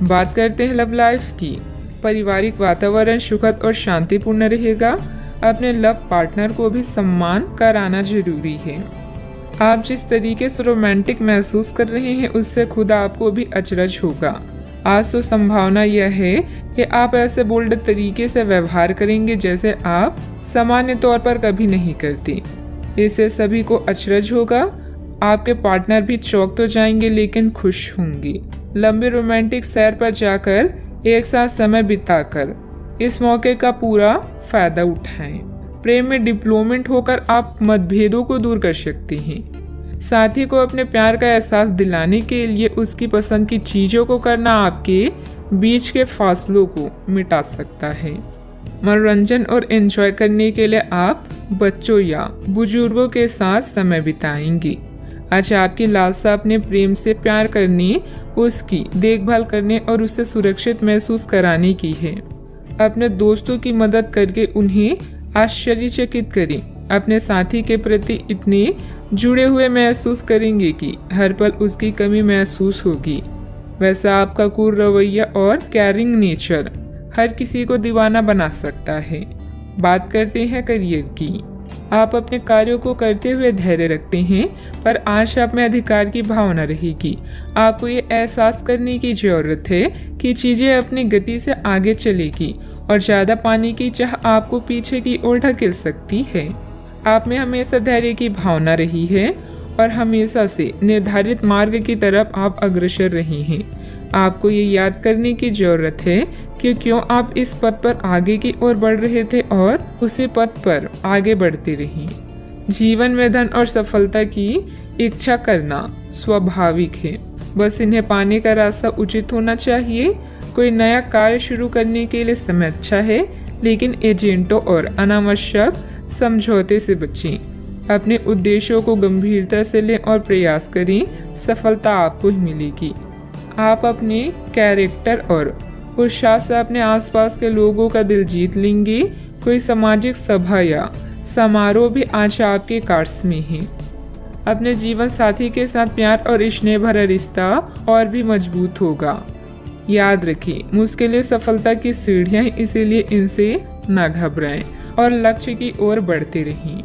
बात करते हैं लव लाइफ की। पारिवारिक वातावरण सुखद और शांतिपूर्ण रहेगा। अपने लव पार्टनर को भी सम्मान कराना जरूरी है। आप जिस तरीके से रोमांटिक महसूस कर रहे हैं उससे खुद आपको भी अचरज होगा। आज तो संभावना यह है कि आप ऐसे बोल्ड तरीके से व्यवहार करेंगे जैसे आप सामान्य तौर पर कभी नहीं करते। इससे सभी को अचरज होगा। आपके पार्टनर भी चौंक तो जाएंगे लेकिन खुश होंगे। लंबी रोमांटिक सैर पर जाकर एक साथ समय बिताकर इस मौके का पूरा फायदा उठाएं। प्रेम में डिप्लोमेट होकर आप मतभेदों को दूर कर सकते हैं। साथी को अपने प्यार का एहसास दिलाने के लिए उसकी पसंद की चीजों को करना आपके बीच के फासलों को मिटा सकता है। मनोरंजन और एंजॉय करने के लिए आप बच्चों या बुजुर्गों के साथ समय बिताएंगे। आज आपकी लालसा अपने प्रेम से प्यार करने, उसकी देखभाल करने और उसे सुरक्षित महसूस कराने की है। अपने दोस्तों की मदद करके उन्हें आश्चर्यचकित करें। अपने साथी के प्रति इतने जुड़े हुए महसूस करेंगे कि हर पल उसकी कमी महसूस होगी। वैसा आपका कूल रवैया और केयरिंग नेचर हर किसी को दीवाना बना सकता है। बात करते हैं करियर की। आप अपने कार्यों को करते हुए धैर्य रखते हैं, पर आज आप में अधिकार की भावना रहेगी। आपको ये एहसास करने की जरूरत है कि चीजें अपनी गति से आगे चलेगी और ज्यादा पाने की चाह आपको पीछे की ओर ढकेल सकती है। आप में हमेशा धैर्य की भावना रही है और हमेशा से निर्धारित मार्ग की तरफ आप अग्रसर रहे हैं। आपको ये याद करने की जरूरत है कि क्यों आप इस पथ पर आगे की ओर बढ़ रहे थे और उसी पथ पर आगे बढ़ते रहें। जीवन में धन और सफलता की इच्छा करना स्वाभाविक है, बस इन्हें पाने का रास्ता उचित होना चाहिए। कोई नया कार्य शुरू करने के लिए समय अच्छा है, लेकिन एजेंटों और अनावश्यक समझौते से बचें। अपने उद्देश्यों को गंभीरता से लें और प्रयास करें, सफलता आपको ही मिलेगी। आप अपने कैरेक्टर और उत्साह से अपने आसपास के लोगों का दिल जीत लेंगे। कोई सामाजिक सभा या समारोह भी आज आपके कार्ड्स में है। अपने जीवन साथी के साथ प्यार और स्नेह भरा रिश्ता और भी मजबूत होगा। याद रखें, मुश्किलें सफलता की सीढ़ियां हैं, इसीलिए इनसे न घबराएं और लक्ष्य की ओर बढ़ते रहें।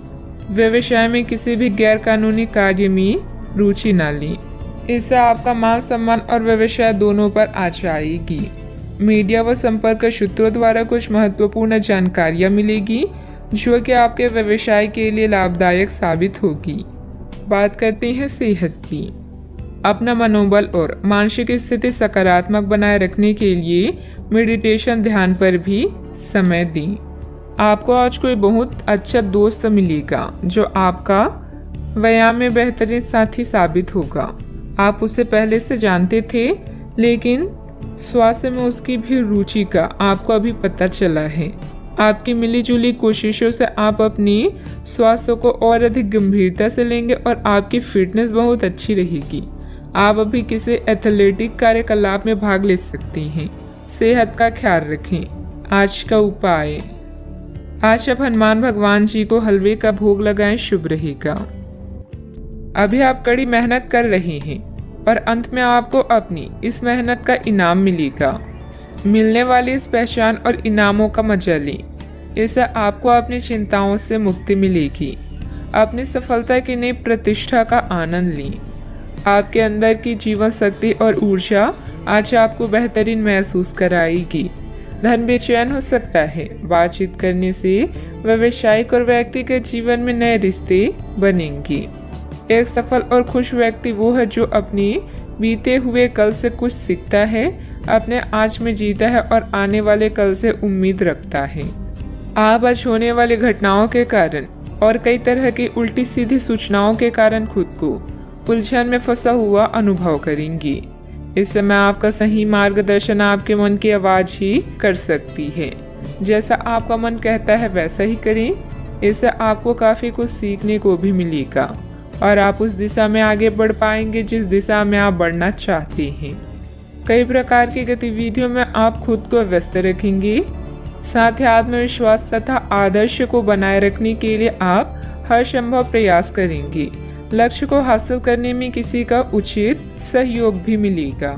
व्यवसाय में किसी भी गैर कानूनी कार्य में रुचि न लें, इससे आपका मान सम्मान और व्यवसाय दोनों पर आँच आएगी। मीडिया व संपर्क सूत्रों द्वारा कुछ महत्वपूर्ण जानकारियां मिलेगी जो कि आपके व्यवसाय के लिए लाभदायक साबित होगी। बात करते हैं सेहत की। अपना मनोबल और मानसिक स्थिति सकारात्मक बनाए रखने के लिए मेडिटेशन ध्यान पर भी समय दें। आपको आज कोई बहुत अच्छा दोस्त मिलेगा जो आपका व्यायाम में बेहतरीन साथी साबित होगा। आप उसे पहले से जानते थे, लेकिन स्वास्थ्य में उसकी भी रुचि का आपको अभी पता चला है। आपकी मिलीजुली कोशिशों से आप अपनी स्वास्थ्य को और अधिक गंभीरता से लेंगे और आपकी फिटनेस बहुत अच्छी रहेगी। आप अभी किसी एथलेटिक कार्यकलाप में भाग ले सकते हैं। सेहत का ख्याल रखें। आज का उपाय, आज आप हनुमान भगवान जी को हलवे का भोग लगाएं, शुभ रहेगा। अभी आप कड़ी मेहनत कर रहे हैं और अंत में आपको अपनी इस मेहनत का इनाम मिलेगा। मिलने वाली इस पहचान और इनामों का मजा लें, इससे आपको अपनी चिंताओं से मुक्ति मिलेगी। अपनी सफलता की नई प्रतिष्ठा का आनंद लें। आपके अंदर की जीवन शक्ति और ऊर्जा आज आपको बेहतरीन महसूस कराएगी। धन बेचैन हो सकता है। बातचीत करने से व्यावसायिक और व्यक्तिगत जीवन में नए रिश्ते बनेंगे। एक सफल और खुश व्यक्ति वो है जो अपने बीते हुए कल से कुछ सीखता है, अपने आज में जीता है और आने वाले कल से उम्मीद रखता है। आप आज होने वाली घटनाओं के कारण और कई तरह की उल्टी सीधी सूचनाओं के कारण खुद को उलझन में फंसा हुआ अनुभव करेंगी। इस समय आपका सही मार्गदर्शन आपके मन की आवाज ही कर सकती है। जैसा आपका मन कहता है वैसा ही करें। इससे आपको काफी कुछ सीखने को भी मिलेगा और आप उस दिशा में आगे बढ़ पाएंगे जिस दिशा में आप बढ़ना चाहते हैं। कई प्रकार की गतिविधियों में आप खुद को व्यस्त रखेंगे। साथ ही आत्मविश्वास तथा आदर्श को बनाए रखने के लिए आप हर संभव प्रयास करेंगे। लक्ष्य को हासिल करने में किसी का उचित सहयोग भी मिलेगा।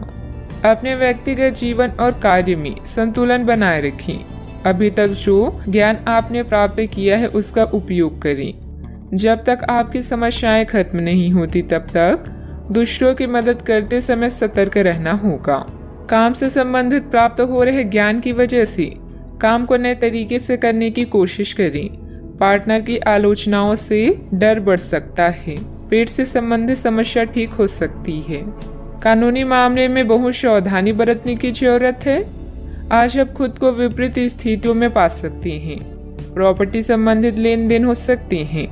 अपने व्यक्तिगत जीवन और कार्य में संतुलन बनाए रखें। अभी तक जो ज्ञान आपने प्राप्त किया है उसका उपयोग करें। जब तक आपकी समस्याएं खत्म नहीं होती तब तक दूसरों की मदद करते समय सतर्क रहना होगा। काम से संबंधित प्राप्त हो रहे ज्ञान की वजह से काम को नए तरीके से करने की कोशिश करें। पार्टनर की आलोचनाओं से डर बढ़ सकता है। पेट से संबंधित समस्या ठीक हो सकती है। कानूनी मामले में बहुत सावधानी बरतने की जरूरत है। आज आप खुद को विपरीत स्थितियों में पा सकते हैं। प्रॉपर्टी संबंधित लेन देन हो सकते हैं।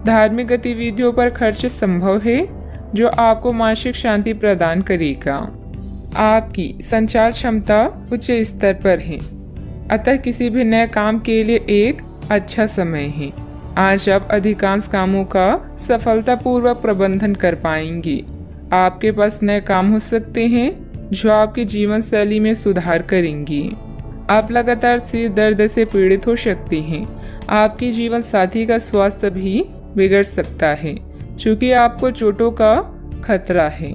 धार्मिक गतिविधियों पर खर्च संभव है जो आपको मानसिक शांति प्रदान करेगा। आपकी संचार क्षमता उच्च स्तर पर है, अतः किसी भी नए काम के लिए एक अच्छा समय है। आज आप अधिकांश कामों का सफलतापूर्वक प्रबंधन कर पाएंगे। आपके पास नए काम हो सकते हैं जो आपकी जीवन शैली में सुधार करेंगे। आप लगातार सिर दर्द से पीड़ित हो सकते हैं। आपकी जीवन साथी का स्वास्थ्य भी बिगड़ सकता है क्योंकि आपको चोटों का खतरा है,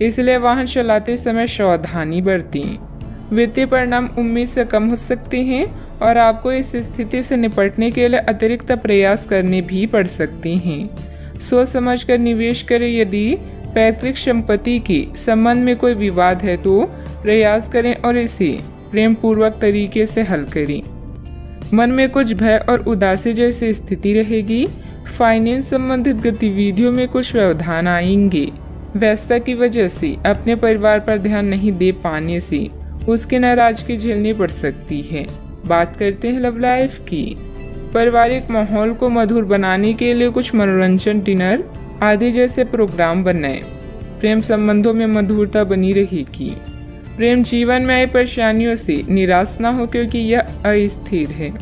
इसलिए वाहन चलाते समय सावधानी बरतें। वित्तीय परिणाम उम्मीद से कम हो सकते हैं और आपको इस स्थिति से निपटने के लिए अतिरिक्त प्रयास करने भी पड़ सकते हैं। सोच समझकर निवेश करें। यदि पैतृक संपत्ति के संबंध में कोई विवाद है तो प्रयास करें और इसे प्रेम पूर्वक तरीके से हल करें। मन में कुछ भय और उदासी जैसी स्थिति रहेगी। फाइनेंस संबंधित गतिविधियों में कुछ व्यवधान आएंगे। व्यस्तता की वजह से अपने परिवार पर ध्यान नहीं दे पाने से उसकी नाराजगी झेलनी पड़ सकती है। बात करते हैं लव लाइफ की। पारिवारिक माहौल को मधुर बनाने के लिए कुछ मनोरंजन, डिनर आदि जैसे प्रोग्राम बनाएं। प्रेम संबंधों में मधुरता बनी रहेगी। प्रेम जीवन में आई परेशानियों से निराश न हो क्योंकि यह अस्थिर है।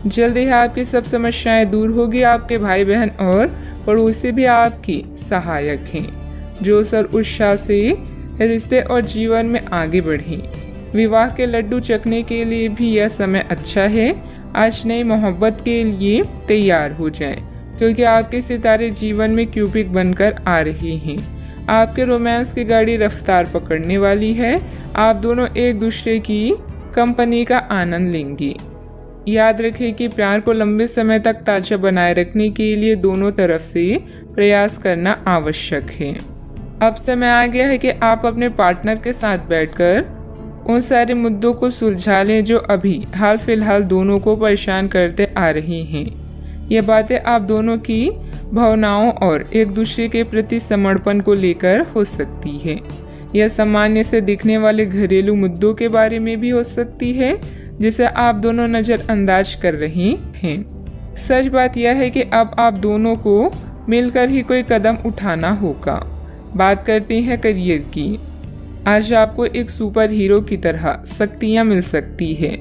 जल्द ही आपकी सब समस्याएं दूर होगी। आपके भाई बहन और पड़ोसी भी आपकी सहायक हैं। जोश और उत्साह से रिश्ते और जीवन में आगे बढ़ें। विवाह के लड्डू चखने के लिए भी यह समय अच्छा है। आज नई मोहब्बत के लिए तैयार हो जाएं, क्योंकि आपके सितारे जीवन में क्यूपिड बनकर आ रहे हैं। आपके रोमांस की गाड़ी रफ्तार पकड़ने वाली है। आप दोनों एक दूसरे की कंपनी का आनंद लेंगे। याद रखें कि प्यार को लंबे समय तक ताजा बनाए रखने के लिए दोनों तरफ से प्रयास करना आवश्यक है। अब समय आ गया है कि आप अपने पार्टनर के साथ बैठकर उन सारे मुद्दों को सुलझा लें जो अभी हाल फिलहाल दोनों को परेशान करते आ रही हैं। ये बातें आप दोनों की भावनाओं और एक दूसरे के प्रति समर्पण को लेकर हो सकती है। यह सामान्य से दिखने वाले घरेलू मुद्दों के बारे में भी हो सकती है जिसे आप दोनों नज़रअंदाज कर रहे हैं। सच बात यह है कि अब आप दोनों को मिलकर ही कोई कदम उठाना होगा। बात करते हैं करियर की। आज आपको एक सुपर हीरो की तरह शक्तियाँ मिल सकती है।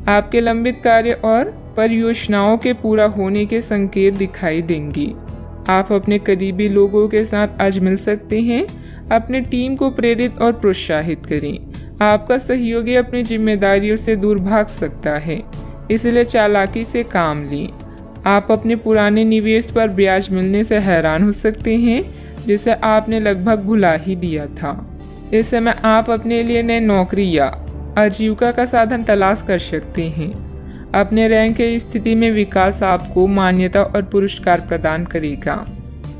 आपके लंबित कार्य और परियोजनाओं के पूरा होने के संकेत दिखाई देंगे। आप अपने करीबी लोगों के साथ आज मिल सकते हैं। अपने टीम को प्रेरित और प्रोत्साहित करें। आपका सहयोगी अपनी जिम्मेदारियों से दूर भाग सकता है, इसलिए चालाकी से काम लें। आप अपने पुराने निवेश पर ब्याज मिलने से हैरान हो सकते हैं, जिसे आपने लगभग भुला ही दिया था। इस समय आप अपने लिए नई नौकरी या आजीविका का साधन तलाश कर सकते हैं। अपने रैंक की स्थिति में विकास आपको मान्यता और पुरस्कार प्रदान करेगा।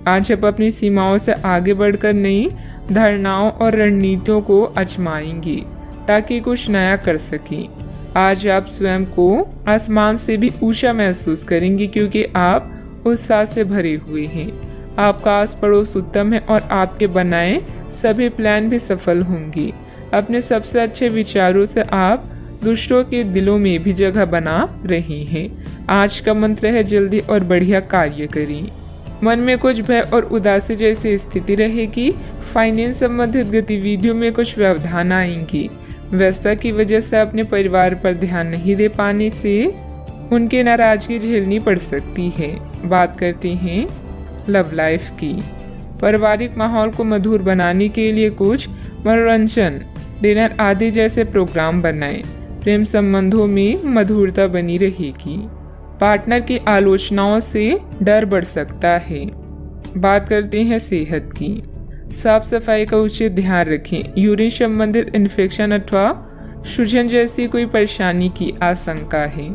आज आप अपनी सीमाओं से आगे बढ़कर नई धारणाओं और रणनीतियों को आजमाएंगे ताकि कुछ नया कर सकें। आज आप स्वयं को आसमान से भी ऊंचा महसूस करेंगे क्योंकि आप उत्साह से भरे हुए हैं। आपका आस पड़ोस उत्तम है और आपके बनाए सभी प्लान भी सफल होंगे। अपने सबसे अच्छे विचारों से आप दूसरों के दिलों में भी जगह बना रहे हैं। आज का मंत्र है जल्दी और बढ़िया कार्य करें। मन में कुछ भय और उदासी जैसी स्थिति रहेगी। फाइनेंस संबंधित गतिविधियों में कुछ व्यवधान आएंगे। व्यस्तता की वजह से अपने परिवार पर ध्यान नहीं दे पाने से उनकी नाराजगी झेलनी पड़ सकती है। बात करते हैं लव लाइफ की। पारिवारिक माहौल को मधुर बनाने के लिए कुछ मनोरंजन, डिनर आदि जैसे प्रोग्राम बनाएं। प्रेम संबंधों में मधुरता बनी रहेगी। पार्टनर की आलोचनाओं से डर बढ़ सकता है। बात करते हैं सेहत की। साफ सफाई का उचित ध्यान रखें। यूरिन संबंधित इन्फेक्शन अथवा सूजन जैसी कोई परेशानी की आशंका है।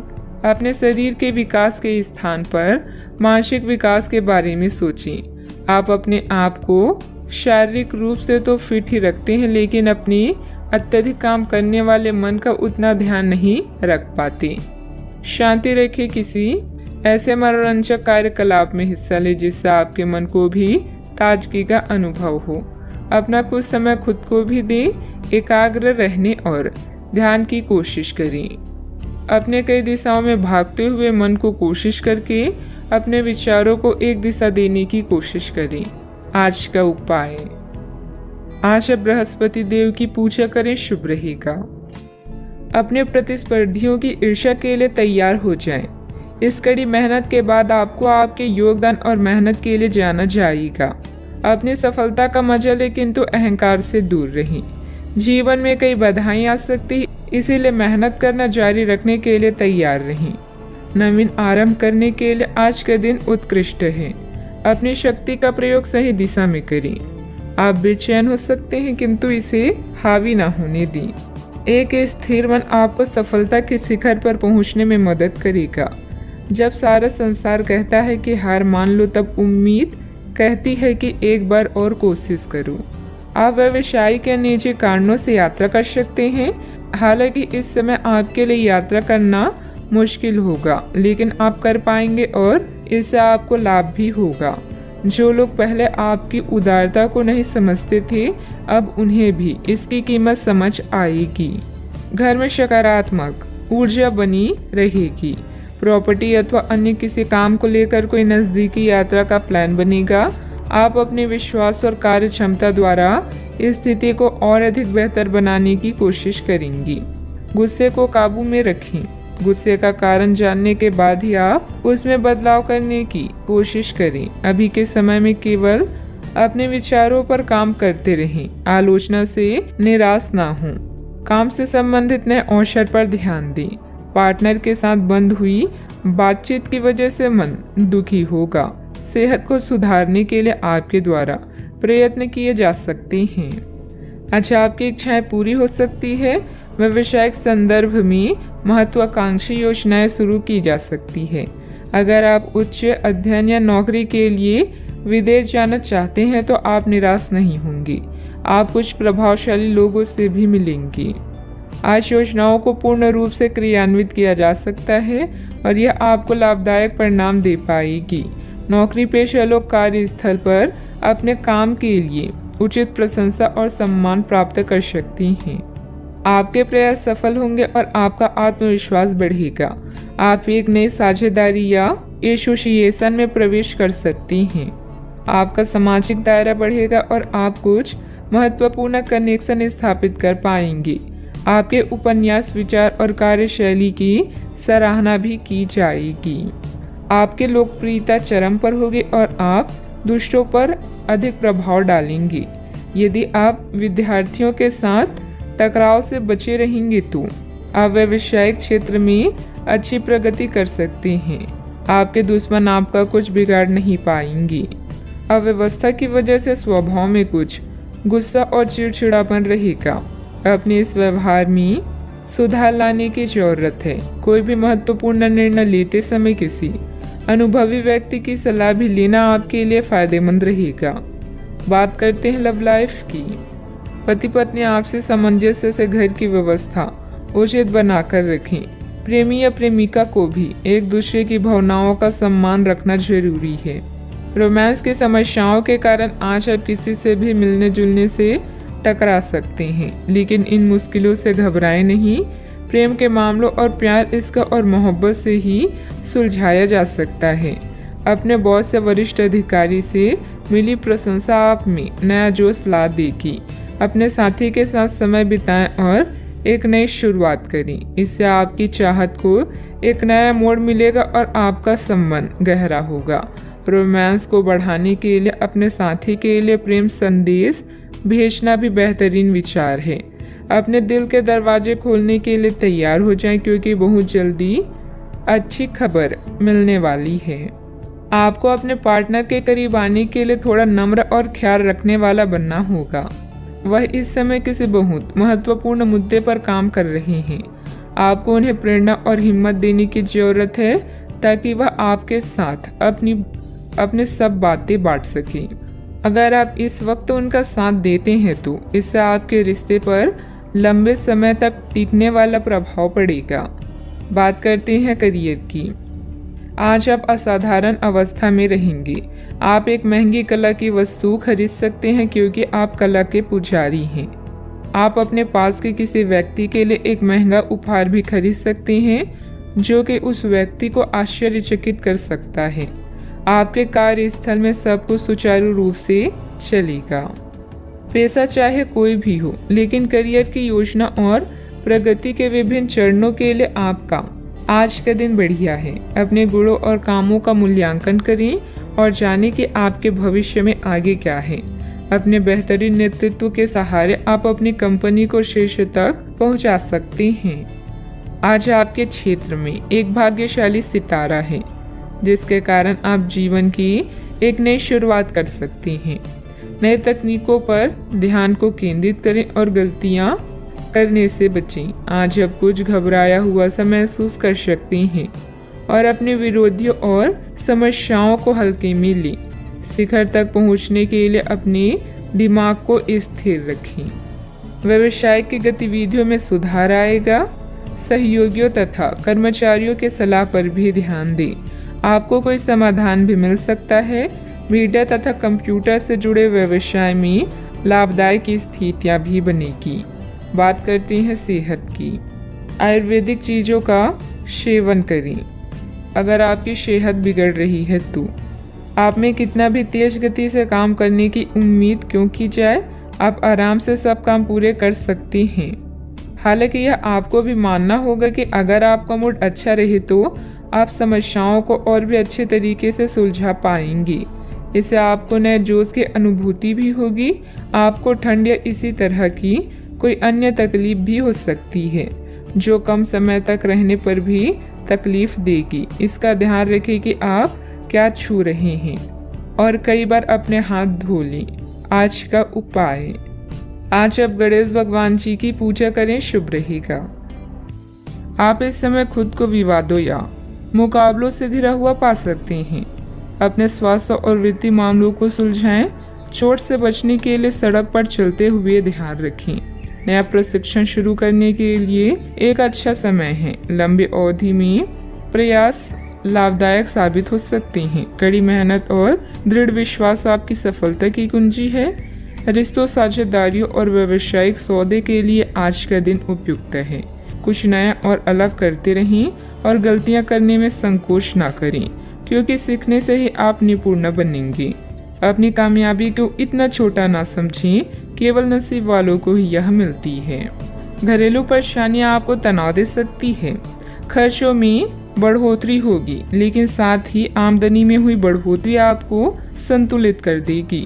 अपने शरीर के विकास के स्थान पर मानसिक विकास के बारे में सोचें। आप अपने आप को शारीरिक रूप से तो फिट ही रखते हैं, लेकिन अपनी अत्यधिक काम करने वाले मन का उतना ध्यान नहीं रख पाते। शांति रखें। किसी ऐसे मनोरंजक कार्यकलाप में हिस्सा लें जिससे आपके मन को भी ताजगी का अनुभव हो। अपना कुछ समय खुद को भी दें। एकाग्र रहने और ध्यान की कोशिश करें। अपने कई दिशाओं में भागते हुए मन को कोशिश करके अपने विचारों को एक दिशा देने की कोशिश करें। आज का उपाय, आज आप बृहस्पति देव की पूजा करें, शुभ रहेगा। अपने प्रतिस्पर्धियों की ईर्ष्या के लिए तैयार हो जाएं। इस कड़ी मेहनत के बाद आपको आपके योगदान और मेहनत के लिए जाना जाएगा। अपनी सफलता का मजा लें, किंतु अहंकार से दूर रहें। जीवन में कई बाधाएं आ सकती हैं, इसीलिए मेहनत करना जारी रखने के लिए तैयार रहें। नवीन आरंभ करने के लिए आज का दिन उत्कृष्ट है। अपनी शक्ति का प्रयोग सही दिशा में करें। आप बेचैन हो सकते हैं, किंतु इसे हावी ना होने दें। एक स्थिर मन आपको सफलता के शिखर पर पहुंचने में मदद करेगा। जब सारा संसार कहता है कि हार मान लो, तब उम्मीद कहती है कि एक बार और कोशिश करो। आप व्यवसायिक या निजी कारणों से यात्रा कर सकते हैं। हालांकि इस समय आपके लिए यात्रा करना मुश्किल होगा, लेकिन आप कर पाएंगे और इससे आपको लाभ भी होगा। जो लोग पहले आपकी उदारता को नहीं समझते थे, अब उन्हें भी इसकी कीमत समझ आएगी। घर में सकारात्मक ऊर्जा बनी रहेगी। प्रॉपर्टी अथवा अन्य किसी काम को लेकर कोई नज़दीकी यात्रा का प्लान बनेगा। आप अपने विश्वास और कार्य क्षमता द्वारा इस स्थिति को और अधिक बेहतर बनाने की कोशिश करेंगी। गुस्से को काबू में रखें। गुस्से का कारण जानने के बाद ही आप उसमें बदलाव करने की कोशिश करें। अभी के समय में केवल अपने विचारों पर काम करते रहें। आलोचना से निराश ना हों। काम से संबंधित नए अवसर पर ध्यान दें। पार्टनर के साथ बंद हुई बातचीत की वजह से मन दुखी होगा। सेहत को सुधारने के लिए आपके द्वारा प्रयत्न किए जा सकते हैं। अच्छा, आपकी इच्छाएं पूरी हो सकती है। व्यावसायिक संदर्भ में महत्वाकांक्षी योजनाएं शुरू की जा सकती है। अगर आप उच्च अध्ययन या नौकरी के लिए विदेश जाना चाहते हैं तो आप निराश नहीं होंगे। आप कुछ प्रभावशाली लोगों से भी मिलेंगे। आज योजनाओं को पूर्ण रूप से क्रियान्वित किया जा सकता है और यह आपको लाभदायक परिणाम दे पाएगी। नौकरी पेशा लोग कार्यस्थल पर अपने काम के लिए उचित प्रशंसा और सम्मान प्राप्त कर सकते हैं। आपके प्रयास सफल होंगे और आपका आत्मविश्वास बढ़ेगा। आप एक नई साझेदारी या एसोसिएशन में प्रवेश कर सकते हैं। आपका सामाजिक दायरा बढ़ेगा और आप कुछ महत्वपूर्ण कनेक्शन स्थापित कर पाएंगे। आपके उपन्यास, विचार और कार्यशैली की सराहना भी की जाएगी। आपकी लोकप्रियता चरम पर होगी और आप दूसरों पर अधिक प्रभाव डालेंगे। यदि आप विद्यार्थियों के साथ टकराव से बचे रहेंगे तो आप व्यावसायिक क्षेत्र में अच्छी प्रगति कर सकते हैं। आपके दुश्मन आपका कुछ बिगाड़ नहीं पाएंगे। अव्यवस्था की वजह से स्वभाव में कुछ गुस्सा और चिड़चिड़ापन रहेगा। अपने इस व्यवहार में सुधार लाने की जरूरत है। कोई भी महत्वपूर्ण निर्णय लेते समय किसी अनुभवी व्यक्ति की सलाह भी लेना आपके लिए फायदेमंद रहेगा। बात करते हैं लव लाइफ की। पति पत्नी आपसी सामंजस्य से घर की व्यवस्था उचित बनाकर रखें। प्रेमी या प्रेमिका को भी एक दूसरे की भावनाओं का सम्मान रखना जरूरी है। रोमांस की समस्याओं के कारण आज आप किसी से भी मिलने जुलने से टकरा सकते हैं, लेकिन इन मुश्किलों से घबराएं नहीं। प्रेम के मामलों और प्यार, इश्क और मोहब्बत से ही सुलझाया जा सकता है। अपने बॉस या वरिष्ठ अधिकारी से मिली प्रशंसा आप में नया जोश ला देगी। अपने साथी के साथ समय बिताएं और एक नई शुरुआत करें। इससे आपकी चाहत को एक नया मोड़ मिलेगा और आपका संबंध गहरा होगा। रोमांस को बढ़ाने के लिए अपने साथी के लिए प्रेम संदेश भेजना भी बेहतरीन विचार है। अपने दिल के दरवाजे खोलने के लिए तैयार हो जाएं, क्योंकि बहुत जल्दी अच्छी खबर मिलने वाली है। आपको अपने पार्टनर के करीब आने के लिए थोड़ा नम्र और ख्याल रखने वाला बनना होगा। वह इस समय किसी बहुत महत्वपूर्ण मुद्दे पर काम कर रहे हैं। आपको उन्हें प्रेरणा और हिम्मत देने की जरूरत है ताकि वह आपके साथ अपने सब बातें बांट सकें। अगर आप इस वक्त उनका साथ देते हैं तो इससे आपके रिश्ते पर लंबे समय तक टिकने वाला प्रभाव पड़ेगा। बात करते हैं करियर की। आज आप असाधारण अवस्था में रहेंगे। आप एक महंगी कला की वस्तु खरीद सकते हैं क्योंकि आप कला के पुजारी हैं। आप अपने पास के किसी व्यक्ति के लिए एक महंगा उपहार भी खरीद सकते हैं जो कि उस व्यक्ति को आश्चर्यचकित कर सकता है। आपके कार्यस्थल में सब कुछ सुचारू रूप से चलेगा। पेशा चाहे कोई भी हो, लेकिन करियर की योजना और प्रगति के विभिन्न चरणों के लिए आपका आज का दिन बढ़िया है। अपने गुणों और कामों का मूल्यांकन करें और जानें कि आपके भविष्य में आगे क्या है। अपने बेहतरीन नेतृत्व के सहारे आप अपनी कंपनी को शीर्ष तक पहुंचा सकते हैं। आज आपके क्षेत्र में एक भाग्यशाली सितारा है जिसके कारण आप जीवन की एक नई शुरुआत कर सकते हैं। नए तकनीकों पर ध्यान को केंद्रित करें और गलतियां करने से बचें। आज आप कुछ घबराया हुआ सा महसूस कर सकते हैं और अपने विरोधियों और समस्याओं को हल्के में लें। शिखर तक पहुंचने के लिए अपने दिमाग को स्थिर रखें। व्यवसाय की गतिविधियों में सुधार आएगा। सहयोगियों तथा कर्मचारियों के सलाह पर भी ध्यान दें। आपको कोई समाधान भी मिल सकता है। मीडिया तथा कंप्यूटर से जुड़े व्यवसाय में लाभदायक स्थितियां भी बनेगी। बात करते हैं सेहत की। आयुर्वेदिक चीज़ों का सेवन करें। अगर आपकी सेहत बिगड़ रही है तो आप में कितना भी तेज गति से काम करने की उम्मीद क्यों की जाए, आप आराम से सब काम पूरे कर सकते हैं। हालांकि यह आपको भी मानना होगा कि अगर आपका मूड अच्छा रहे तो आप समस्याओं को और भी अच्छे तरीके से सुलझा पाएंगे। इससे आपको नए जोश की अनुभूति भी होगी। आपको ठंड या इसी तरह की कोई अन्य तकलीफ भी हो सकती है जो कम समय तक रहने पर भी तकलीफ देगी। इसका ध्यान रखें कि आप क्या छू रहे हैं और कई बार अपने हाथ धो लें। आज का उपाय, आज आप गणेश भगवान जी की पूजा करें, शुभ रहेगा। आप इस समय खुद को विवादों या मुकाबलों से घिरा हुआ पा सकते हैं। अपने स्वास्थ्य और वित्तीय मामलों को सुलझाएं। चोट से बचने के लिए सड़क पर चलते हुए ध्यान रखें। नया प्रशिक्षण शुरू करने के लिए एक अच्छा समय है। लंबी अवधि में प्रयास लाभदायक साबित हो सकते हैं। कड़ी मेहनत और दृढ़ विश्वास आपकी सफलता की कुंजी है। रिश्तों, साझेदारियों और व्यावसायिक सौदे के लिए आज का दिन उपयुक्त है। कुछ नया और अलग करते रहें और गलतियां करने में संकोच ना करें, क्योंकि सीखने से ही आप निपुण बनेंगे। अपनी कामयाबी को इतना छोटा ना समझें, केवल नसीब वालों को ही यह मिलती है। घरेलू परेशानियां आपको तनाव दे सकती है। खर्चों में बढ़ोतरी होगी, लेकिन साथ ही आमदनी में हुई बढ़ोतरी आपको संतुलित कर देगी।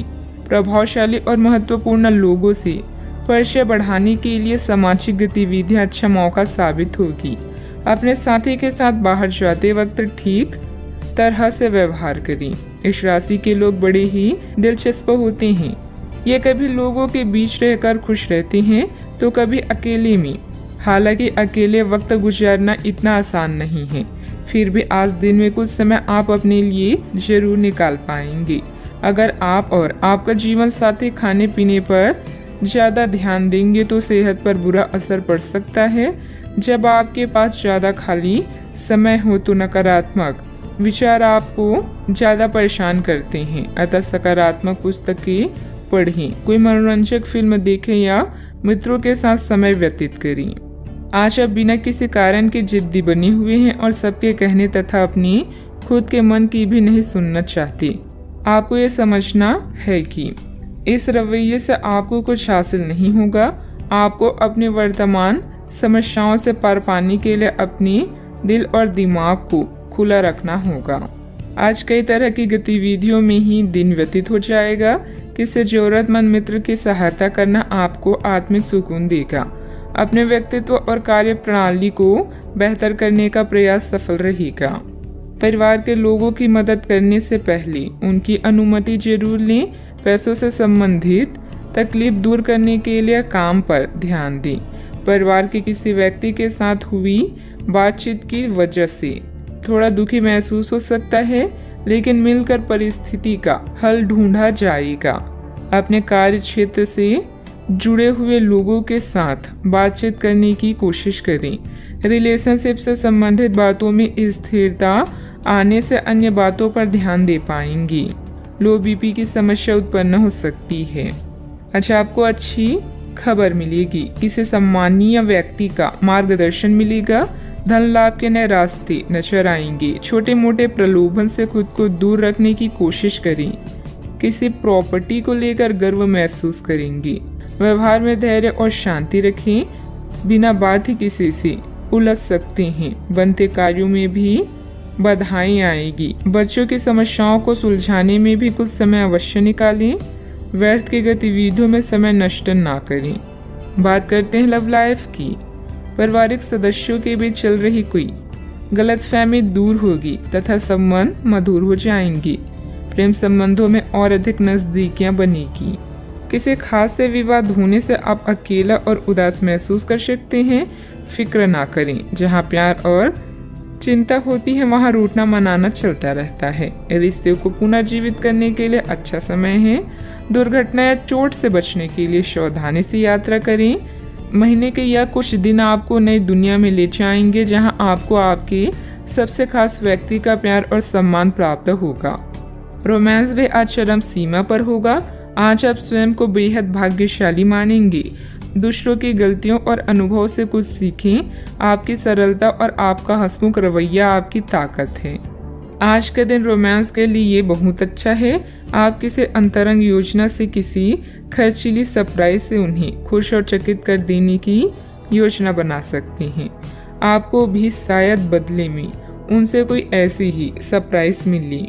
प्रभावशाली और महत्वपूर्ण लोगों से परिचय बढ़ाने के लिए सामाजिक गतिविधियां अच्छा मौका साबित होगी। अपने साथी के साथ बाहर जाते वक्त ठीक तरह से व्यवहार करें। इस राशि के लोग बड़े ही दिलचस्प होते हैं। ये कभी लोगों के बीच रहकर खुश रहते हैं तो कभी अकेले में। हालांकि अकेले वक्त गुजारना इतना आसान नहीं है, फिर भी आज दिन में कुछ समय आप अपने लिए जरूर निकाल पाएंगे। अगर आप और आपका जीवन साथी खाने पीने पर ज़्यादा ध्यान देंगे तो सेहत पर बुरा असर पड़ सकता है। जब आपके पास ज़्यादा खाली समय हो तो नकारात्मक विचार आपको ज़्यादा परेशान करते हैं। अतः सकारात्मक पुस्तकें पढ़ें, कोई मनोरंजक फिल्म देखें या मित्रों के साथ समय व्यतीत करें। आज आप बिना किसी कारण के जिद्दी बने हुए हैं और सबके कहने तथा अपनी खुद के मन की भी नहीं सुनना चाहते। आपको ये समझना है कि इस रवैये से आपको कुछ हासिल नहीं होगा। आपको अपने वर्तमान समस्याओं से पार पाने के लिए अपने दिल और दिमाग को खुला रखना होगा। आज कई तरह की गतिविधियों में ही दिन व्यतीत हो जाएगा। किसी जरूरतमंद मित्र की सहायता करना आपको आत्मिक सुकून देगा। अपने व्यक्तित्व और कार्य प्रणाली को बेहतर करने का प्रयास सफल रहेगा। परिवार के लोगों की मदद करने से पहले उनकी अनुमति जरूर लें। पैसों से संबंधित तकलीफ दूर करने के लिए काम पर ध्यान दें। परिवार के किसी व्यक्ति के साथ हुई बातचीत की वजह से थोड़ा दुखी महसूस हो सकता है, लेकिन मिलकर परिस्थिति का हल ढूंढा जाएगा। अपने कार्य क्षेत्र से जुड़े हुए लोगों के साथ बातचीत करने की कोशिश करें। रिलेशनशिप से संबंधित बातों में स्थिरता आने से अन्य बातों पर ध्यान दे पाएंगी। लो बीपी की समस्या उत्पन्न हो सकती है। अच्छा, आपको अच्छी खबर मिलेगी। किसी सम्मानीय व्यक्ति का मार्गदर्शन मिलेगा। धन लाभ के नए रास्ते नजर आएंगे। छोटे मोटे प्रलोभन से खुद को दूर रखने की कोशिश करें। किसी प्रॉपर्टी को लेकर गर्व महसूस करेंगे। व्यवहार में धैर्य और शांति रखें। बिना बात ही किसी से उलझ सकते हैं। बनते कार्यों में भी बाधाएं आएगी। बच्चों की समस्याओं को सुलझाने में भी कुछ समय अवश्य निकालें। व्यर्थ की गतिविधियों में समय नष्ट ना करें। बात करते हैं लव लाइफ की। पारिवारिक सदस्यों के बीच चल रही कोई गलतफहमी दूर होगी तथा संबंध मधुर हो जाएंगे। प्रेम संबंधों में और अधिक नजदीकियां बनेगी। किसी खास से विवाद होने से आप अकेला और उदास महसूस कर सकते हैं। फिक्र ना करें। जहां प्यार और चिंता होती है वहां रूठना मनाना चलता रहता है। रिश्ते को पुनर्जीवित करने के लिए अच्छा समय है। दुर्घटना या चोट से बचने के लिए सावधानी से यात्रा करें। महीने के या कुछ दिन आपको नई दुनिया में ले जाएंगे, जहां आपको आपके सबसे खास व्यक्ति का प्यार और सम्मान प्राप्त होगा। रोमांस भी आज चरम सीमा पर होगा। आज आप स्वयं को बेहद भाग्यशाली मानेंगे। दूसरों की गलतियों और अनुभव से कुछ सीखें। आपकी सरलता और आपका हंसमुख रवैया आपकी ताकत है। आज का दिन रोमांस के लिए बहुत अच्छा है। आप किसी अंतरंग योजना से किसी खर्चीली सरप्राइज से उन्हें खुश और चकित कर देने की योजना बना सकते हैं। आपको भी शायद बदले में उनसे कोई ऐसी ही सरप्राइज मिली।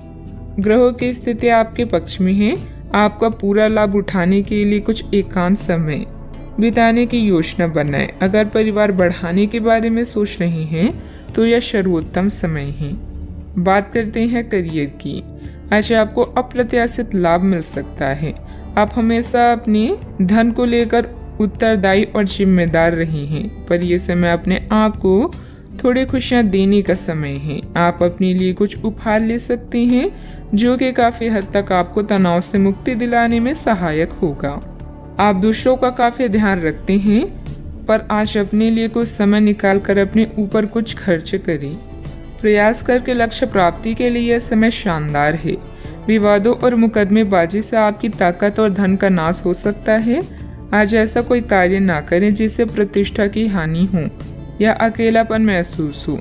ग्रहों की स्थिति आपके पक्ष में है। आपका पूरा लाभ उठाने के लिए कुछ एकांत समय बिताने की योजना बनाएं। अगर परिवार बढ़ाने के बारे में सोच रहे हैं तो यह सर्वोत्तम समय है। बात करते हैं करियर की। आज आपको अप्रत्याशित लाभ मिल सकता है। आप हमेशा अपने धन को लेकर उत्तरदायी और जिम्मेदार रहे हैं, पर यह समय अपने आप को थोड़ी खुशियां देने का समय है। आप अपने लिए कुछ उपहार ले सकते हैं, जो कि काफी हद तक आपको तनाव से मुक्ति दिलाने में सहायक होगा। आप दूसरों का काफी ध्यान रखते हैं, पर आज अपने लिए कुछ समय निकाल कर अपने ऊपर कुछ खर्च करें। प्रयास करके लक्ष्य प्राप्ति के लिए यह समय शानदार है। विवादों और मुकदमेबाजी से आपकी ताकत और धन का नाश हो सकता है। आज ऐसा कोई कार्य ना करें जिससे प्रतिष्ठा की हानि हो या अकेलापन महसूस हो।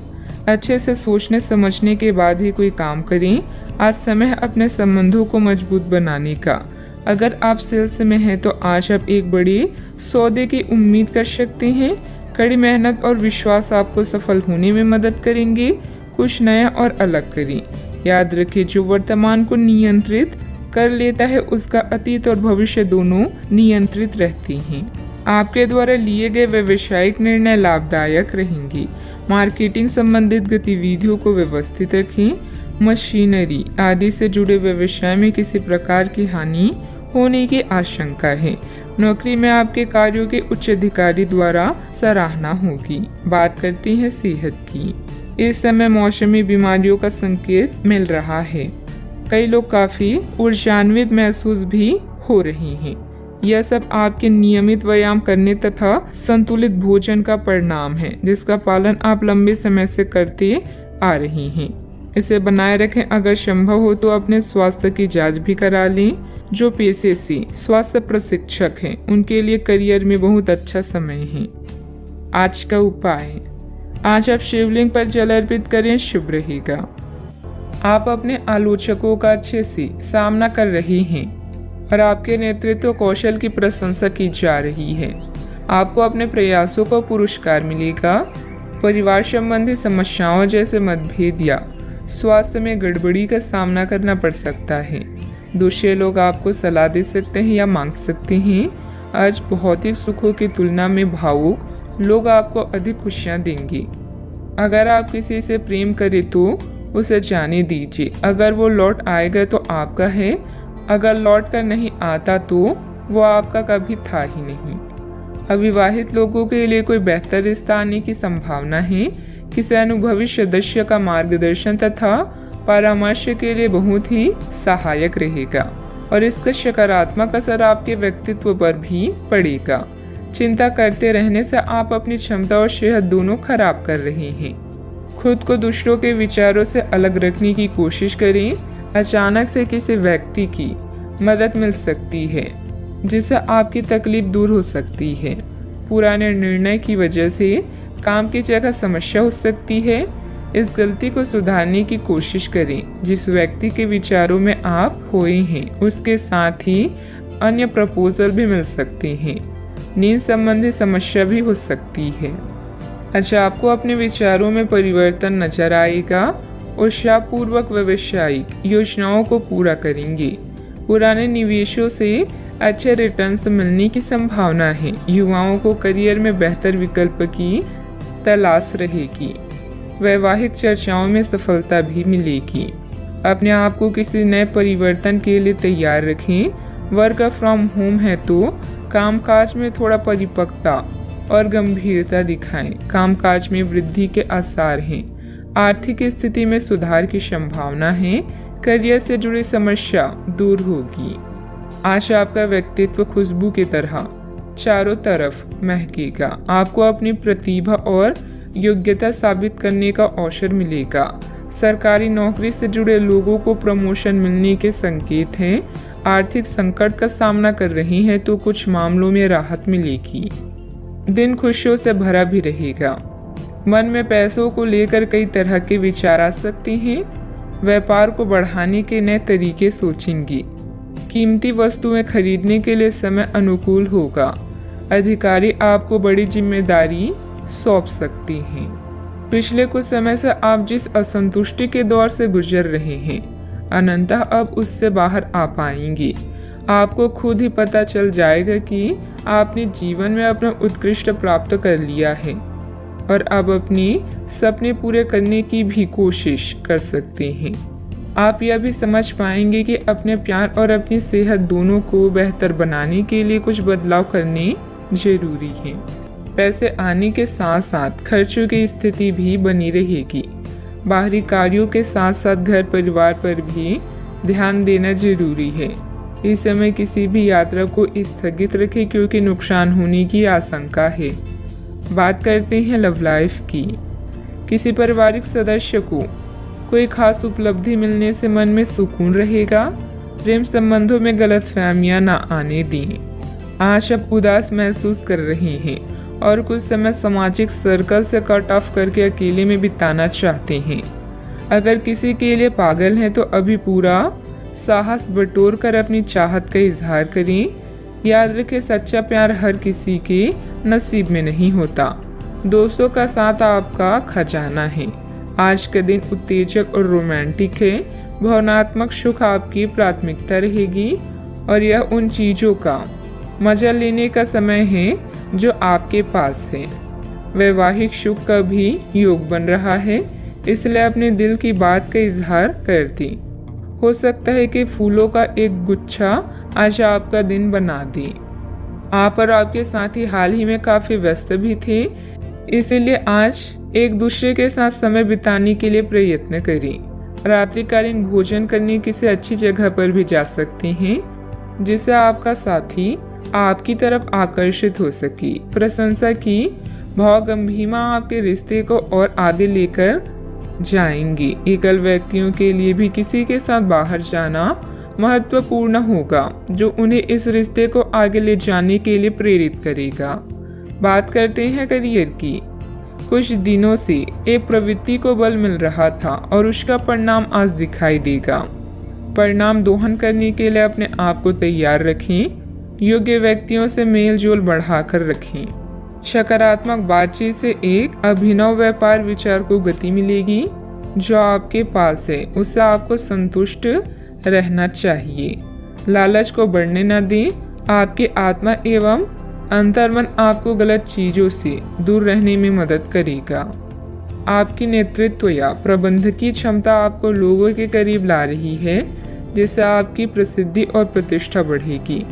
अच्छे से सोचने समझने के बाद ही कोई काम करें। आज समय अपने संबंधों को मजबूत बनाने का। अगर आप सेल्स में हैं तो आज आप एक बड़े सौदे की उम्मीद कर सकते हैं। कड़ी मेहनत और विश्वास आपको सफल होने में मदद करेंगे। कुछ नया और अलग करें। याद रखें, जो वर्तमान को नियंत्रित कर लेता है उसका अतीत और भविष्य दोनों नियंत्रित रहते हैं। आपके द्वारा लिए गए व्यवसायिक निर्णय लाभदायक रहेंगे। मार्केटिंग संबंधित गतिविधियों को व्यवस्थित रखें। मशीनरी आदि से जुड़े व्यवसाय में किसी प्रकार की हानि होने की आशंका है। नौकरी में आपके कार्यों के उच्च अधिकारी द्वारा सराहना होगी। बात करते हैं सेहत की। इस समय मौसमी बीमारियों का संकेत मिल रहा है। कई लोग काफी ऊर्जान्वित महसूस भी हो रहे हैं। यह सब आपके नियमित व्यायाम करने तथा संतुलित भोजन का परिणाम है, जिसका पालन आप लंबे समय से करते आ रहे हैं। इसे बनाए रखें। अगर संभव हो तो अपने स्वास्थ्य की जांच भी करा लें। जो पेशे से स्वास्थ्य प्रशिक्षक हैं, उनके लिए करियर में बहुत अच्छा समय है। आज का उपाय, आज आप शिवलिंग पर जल अर्पित करें, शुभ रहेगा। आप अपने आलोचकों का अच्छे से सामना कर रहे हैं और आपके नेतृत्व कौशल की प्रशंसा की जा रही है। आपको अपने प्रयासों को पुरस्कार मिलेगा। परिवार संबंधी समस्याओं जैसे मतभेद या स्वास्थ्य में गड़बड़ी का सामना करना पड़ सकता है। दूसरे लोग आपको सलाह दे सकते हैं या मांग सकते हैं। आज भौतिक सुखों की तुलना में भावुक लोग आपको अधिक खुशियां देंगे। अगर आप किसी से प्रेम करें तो उसे जाने दीजिए। अगर वो लौट आएगा तो आपका है, अगर लौट कर नहीं आता तो वो आपका कभी था ही नहीं। अविवाहित लोगों के लिए कोई बेहतर रिश्ता आने की संभावना है। किसी अनुभवी सदस्य का मार्गदर्शन तथा परामर्श के लिए बहुत ही सहायक रहेगा और इसका सकारात्मक असर आपके व्यक्तित्व पर भी पड़ेगा। चिंता करते रहने से आप अपनी क्षमता और सेहत दोनों खराब कर रहे हैं। खुद को दूसरों के विचारों से अलग रखने की कोशिश करें। अचानक से किसी व्यक्ति की मदद मिल सकती है जिससे आपकी तकलीफ दूर हो सकती है। पुराने निर्णय की वजह से काम की जगह समस्या हो सकती है। इस गलती को सुधारने की कोशिश करें। जिस व्यक्ति के विचारों में आप खोए हैं उसके साथ ही अन्य प्रपोजल भी मिल सकते हैं। नींद संबंधी समस्या भी हो सकती है। अच्छा, आपको अपने विचारों में परिवर्तन नजर आएगा। उत्साहपूर्वक व्यावसायिक योजनाओं को पूरा करेंगे। पुराने निवेशों से अच्छे रिटर्न्स मिलने की संभावना है। युवाओं को करियर में बेहतर विकल्प की तलाश रहेगी। वैवाहिक चर्चाओं में सफलता भी मिलेगी। अपने आप को किसी नए परिवर्तन के लिए तैयार रखें। वर्क फ्रॉम होम है तो कामकाज में थोड़ा परिपक्वता और गंभीरता दिखाएं। कामकाज में वृद्धि के आसार हैं। आर्थिक स्थिति में सुधार की संभावना है। करियर से जुड़ी समस्या दूर होगी। आज आपका व्यक्तित्व खुशबू की तरह चारों तरफ महकेगा। आपको अपनी प्रतिभा और योग्यता साबित करने का अवसर मिलेगा। सरकारी नौकरी से जुड़े लोगों को प्रमोशन मिलने के संकेत हैं। आर्थिक संकट का सामना कर रही हैं तो कुछ मामलों में राहत मिलेगी। दिन खुशियों से भरा भी रहेगा। मन में पैसों को लेकर कई तरह के विचार आ सकते हैं। व्यापार को बढ़ाने के नए तरीके सोचेंगी। कीमती वस्तुएं खरीदने के लिए समय अनुकूल होगा। अधिकारी आपको बड़ी जिम्मेदारी सौंप सकते हैं। पिछले कुछ समय से आप जिस असंतुष्टि के दौर से गुजर रहे हैं अनंतः अब उससे बाहर आ पाएंगे। आपको खुद ही पता चल जाएगा कि आपने जीवन में अपना उत्कृष्ट प्राप्त कर लिया है और अब अपने सपने पूरे करने की भी कोशिश कर सकते हैं। आप यह भी समझ पाएंगे कि अपने प्यार और अपनी सेहत दोनों को बेहतर बनाने के लिए कुछ बदलाव करने जरूरी है। पैसे आने के साथ साथ खर्चों की स्थिति भी बनी रहेगी। बाहरी कार्यों के साथ साथ घर परिवार पर भी ध्यान देना जरूरी है। इस समय किसी भी यात्रा को स्थगित रखें क्योंकि नुकसान होने की आशंका है। बात करते हैं लव लाइफ की। किसी पारिवारिक सदस्य को कोई खास उपलब्धि मिलने से मन में सुकून रहेगा। प्रेम संबंधों में गलतफहमियां न आने दें। आज आप उदास महसूस कर रहे हैं और कुछ समय सामाजिक सर्कल से कट ऑफ करके अकेले में बिताना चाहते हैं। अगर किसी के लिए पागल हैं तो अभी पूरा साहस बटोर कर अपनी चाहत का इजहार करें। याद रखें, सच्चा प्यार हर किसी के नसीब में नहीं होता। दोस्तों का साथ आपका खजाना है। आज का दिन उत्तेजक और रोमांटिक है। भावनात्मक सुख आपकी प्राथमिकता रहेगी और यह उन चीजों का मजा लेने का समय है जो आपके पास है। वैवाहिक सुख का भी योग बन रहा है, इसलिए अपने दिल की बात का इजहार कर दी। हो सकता है कि फूलों का एक गुच्छा आज आपका दिन बना दे। आप और आपके साथी हाल ही में काफी व्यस्त भी थे, इसीलिए आज एक दूसरे के साथ समय बिताने के लिए प्रयत्न करें। रात्रिकालीन भोजन करने किसी अच्छी जगह पर भी जा सकते हैं जिससे आपका साथी आपकी तरफ आकर्षित हो सके। प्रशंसा की भावगंभीरता आपके रिश्ते को और आगे लेकर जाएंगे। एकल व्यक्तियों के लिए भी किसी के साथ बाहर जाना महत्वपूर्ण होगा जो उन्हें इस रिश्ते को आगे ले जाने के लिए प्रेरित करेगा। बात करते हैं करियर की। कुछ दिनों से एक प्रवृत्ति को बल मिल रहा था और उसका परिणाम आज दिखाई देगा। परिणाम दोहन करने के लिए अपने आप को तैयार रखें। योग्य व्यक्तियों से मेल जोल बढ़ाकर रखें। सकारात्मक बातचीत से एक अभिनव व्यापार विचार को गति मिलेगी। जो आपके पास है उससे आपको संतुष्ट रहना चाहिए। लालच को बढ़ने न दें। आपकी आत्मा एवं अंतर्मन आपको गलत चीजों से दूर रहने में मदद करेगा। आपकी नेतृत्व या प्रबंधकीय क्षमता आपको लोगों के करीब ला रही है, जिससे आपकी प्रसिद्धि और प्रतिष्ठा बढ़ेगी।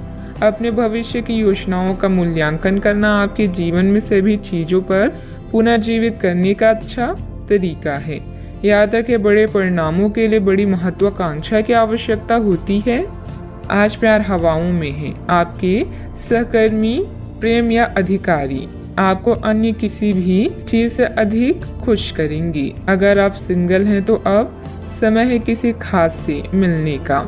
अपने भविष्य की योजनाओं का मूल्यांकन करना आपके जीवन में सभी चीजों पर पुनर्जीवित करने का अच्छा तरीका है। याद रखें, बड़े परिणामों के लिए बड़ी महत्वाकांक्षा की आवश्यकता होती है। आज प्यार हवाओं में है। आपके सहकर्मी, प्रेम या अधिकारी आपको अन्य किसी भी चीज से अधिक खुश करेंगी। अगर आप सिंगल हैं तो अब समय है किसी खास से मिलने का,